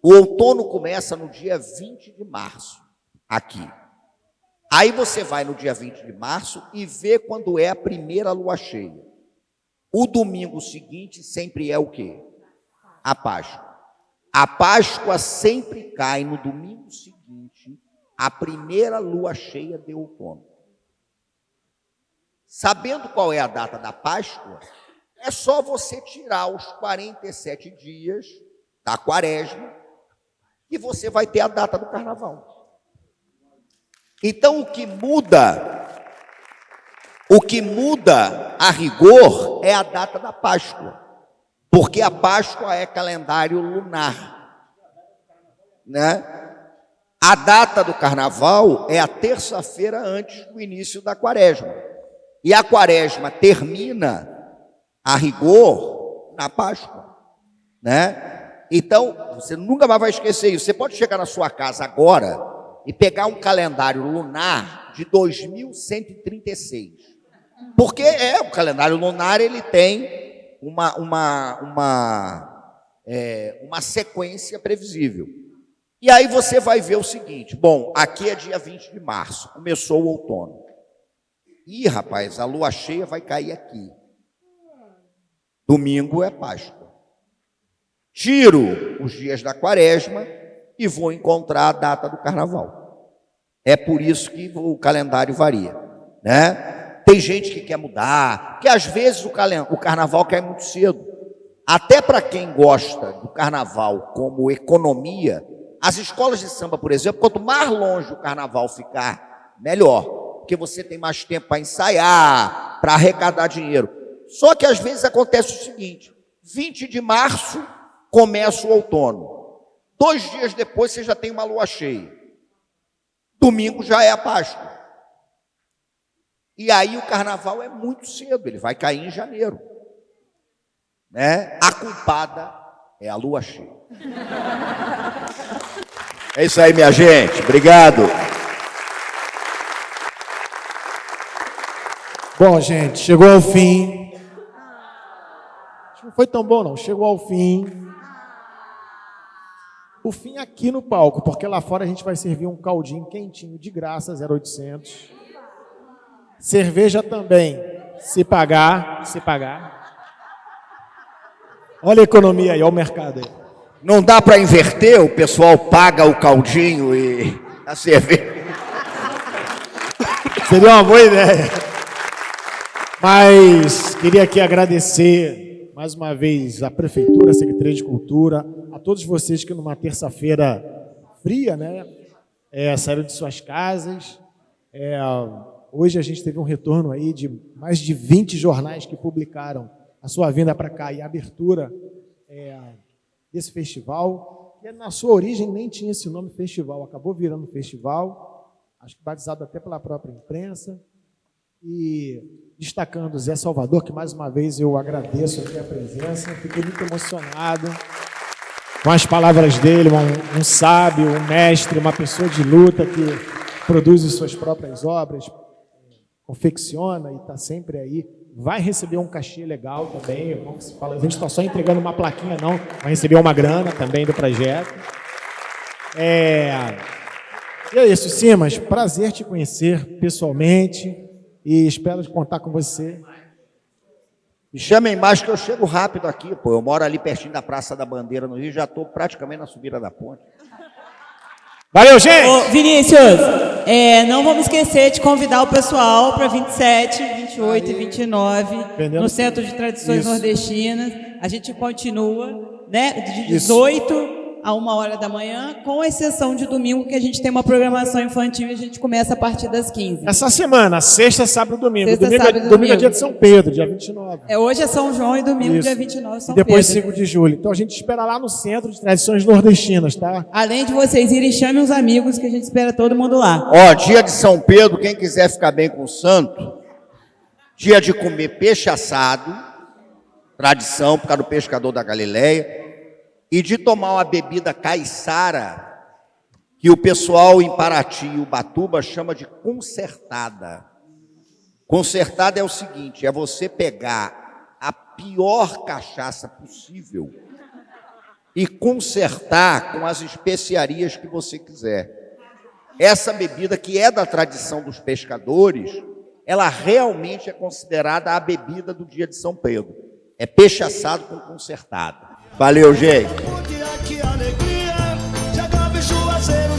O outono começa no dia 20 de março, aqui. Aí você vai no dia 20 de março e vê quando é a primeira lua cheia. O domingo seguinte sempre é o quê? A Páscoa. A Páscoa sempre cai no domingo seguinte à primeira lua cheia de outono. Sabendo qual é a data da Páscoa, é só você tirar os 47 dias da Quaresma e você vai ter a data do Carnaval. Então, o que muda a rigor é a data da Páscoa, porque a Páscoa é calendário lunar, né? A data do Carnaval é a terça-feira antes do início da Quaresma, e a Quaresma termina, a rigor, na Páscoa, né? Então, você nunca mais vai esquecer isso. Você pode chegar na sua casa agora e pegar um calendário lunar de 2136. Porque o calendário lunar, ele tem uma sequência previsível. E aí você vai ver o seguinte, bom, aqui é dia 20 de março, começou o outono. Ih, rapaz, a lua cheia vai cair aqui. Domingo é Páscoa. Tiro os dias da Quaresma e vou encontrar a data do Carnaval. É por isso que o calendário varia, né? Tem gente que quer mudar, porque às vezes o Carnaval cai muito cedo. Até para quem gosta do Carnaval como economia, as escolas de samba, por exemplo, quanto mais longe o Carnaval ficar, melhor, porque você tem mais tempo para ensaiar, para arrecadar dinheiro. Só que às vezes acontece o seguinte, 20 de março começa o outono. 2 dias depois você já tem uma lua cheia. Domingo já é a Páscoa. E aí o Carnaval é muito cedo, ele vai cair em janeiro, né? A culpada é a lua cheia. É isso aí, minha gente. Obrigado. Bom, gente, chegou ao fim. Não foi tão bom, não. Chegou ao fim. O fim aqui no palco, porque lá fora a gente vai servir um caldinho quentinho de graça, 0800. Cerveja também, se pagar. Olha a economia aí, olha o mercado aí. Não dá para inverter, o pessoal paga o caldinho e a cerveja. Seria uma boa ideia. Mas queria aqui agradecer mais uma vez a Prefeitura, a Secretaria de Cultura, a todos vocês que numa terça-feira fria, né, saíram de suas casas. Hoje a gente teve um retorno aí de mais de 20 jornais que publicaram a sua vinda para cá e a abertura desse festival, que na sua origem nem tinha esse nome festival, acabou virando festival, acho que batizado até pela própria imprensa. E destacando o Zé Salvador, que mais uma vez eu agradeço aqui a presença, fiquei muito emocionado com as palavras dele, um sábio, um mestre, uma pessoa de luta que produz as suas próprias obras, confecciona e está sempre aí. Vai receber um cachê legal também, como se fala, a gente está só entregando uma plaquinha, não, vai receber uma grana também do projeto. E é isso, Simas, prazer te conhecer pessoalmente e espero contar com você. Me chamem mais que eu chego rápido aqui, pô. Eu moro ali pertinho da Praça da Bandeira no Rio, já estou praticamente na subida da ponte. Valeu, gente! Ô, Vinícius! Não vamos esquecer de convidar o pessoal para 27, 28 e 29, no Centro de Tradições Nordestinas. A gente continua, né, de 18 a 1h da manhã, com exceção de domingo, que a gente tem uma programação infantil e a gente começa a partir das 15. Essa semana, sexta, sábado e domingo. Sexta, sábado e Domingo é domingo. dia de São Pedro, dia 29. Hoje é São João e domingo, Isso. dia 29, São E depois Pedro. 5 de julho. Então a gente espera lá no Centro de Tradições Nordestinas, tá? Além de vocês irem, chame uns amigos que a gente espera todo mundo lá. Ó, dia de São Pedro, quem quiser ficar bem com o santo, dia de comer peixe assado, tradição por causa do pescador da Galileia, e de tomar uma bebida caiçara, que o pessoal em Paraty e Ubatuba chama de concertada. Concertada é o seguinte, é você pegar a pior cachaça possível e consertar com as especiarias que você quiser. Essa bebida, que é da tradição dos pescadores, ela realmente é considerada a bebida do dia de São Pedro. É peixe assado com concertada. Valeu, gente. Que alegria, chegava em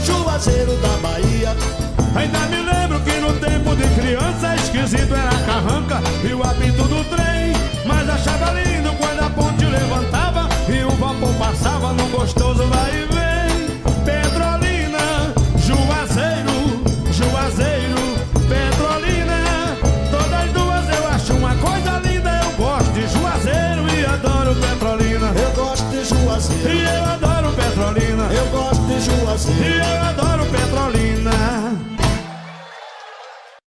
Juazeiro da Bahia. Ainda me lembro que no tempo de criança, esquisito era a carranca e o apito do trem. Mas achava lindo quando a ponte levantava e o vapor passava num gostoso vai e vem. Petrolina, Juazeiro, Petrolina. Todas duas eu acho uma coisa linda. Eu gosto de Juazeiro e adoro Petrolina. Eu gosto de Juazeiro e eu adoro Petrolina. Eu gosto de Juazeiro e eu adoro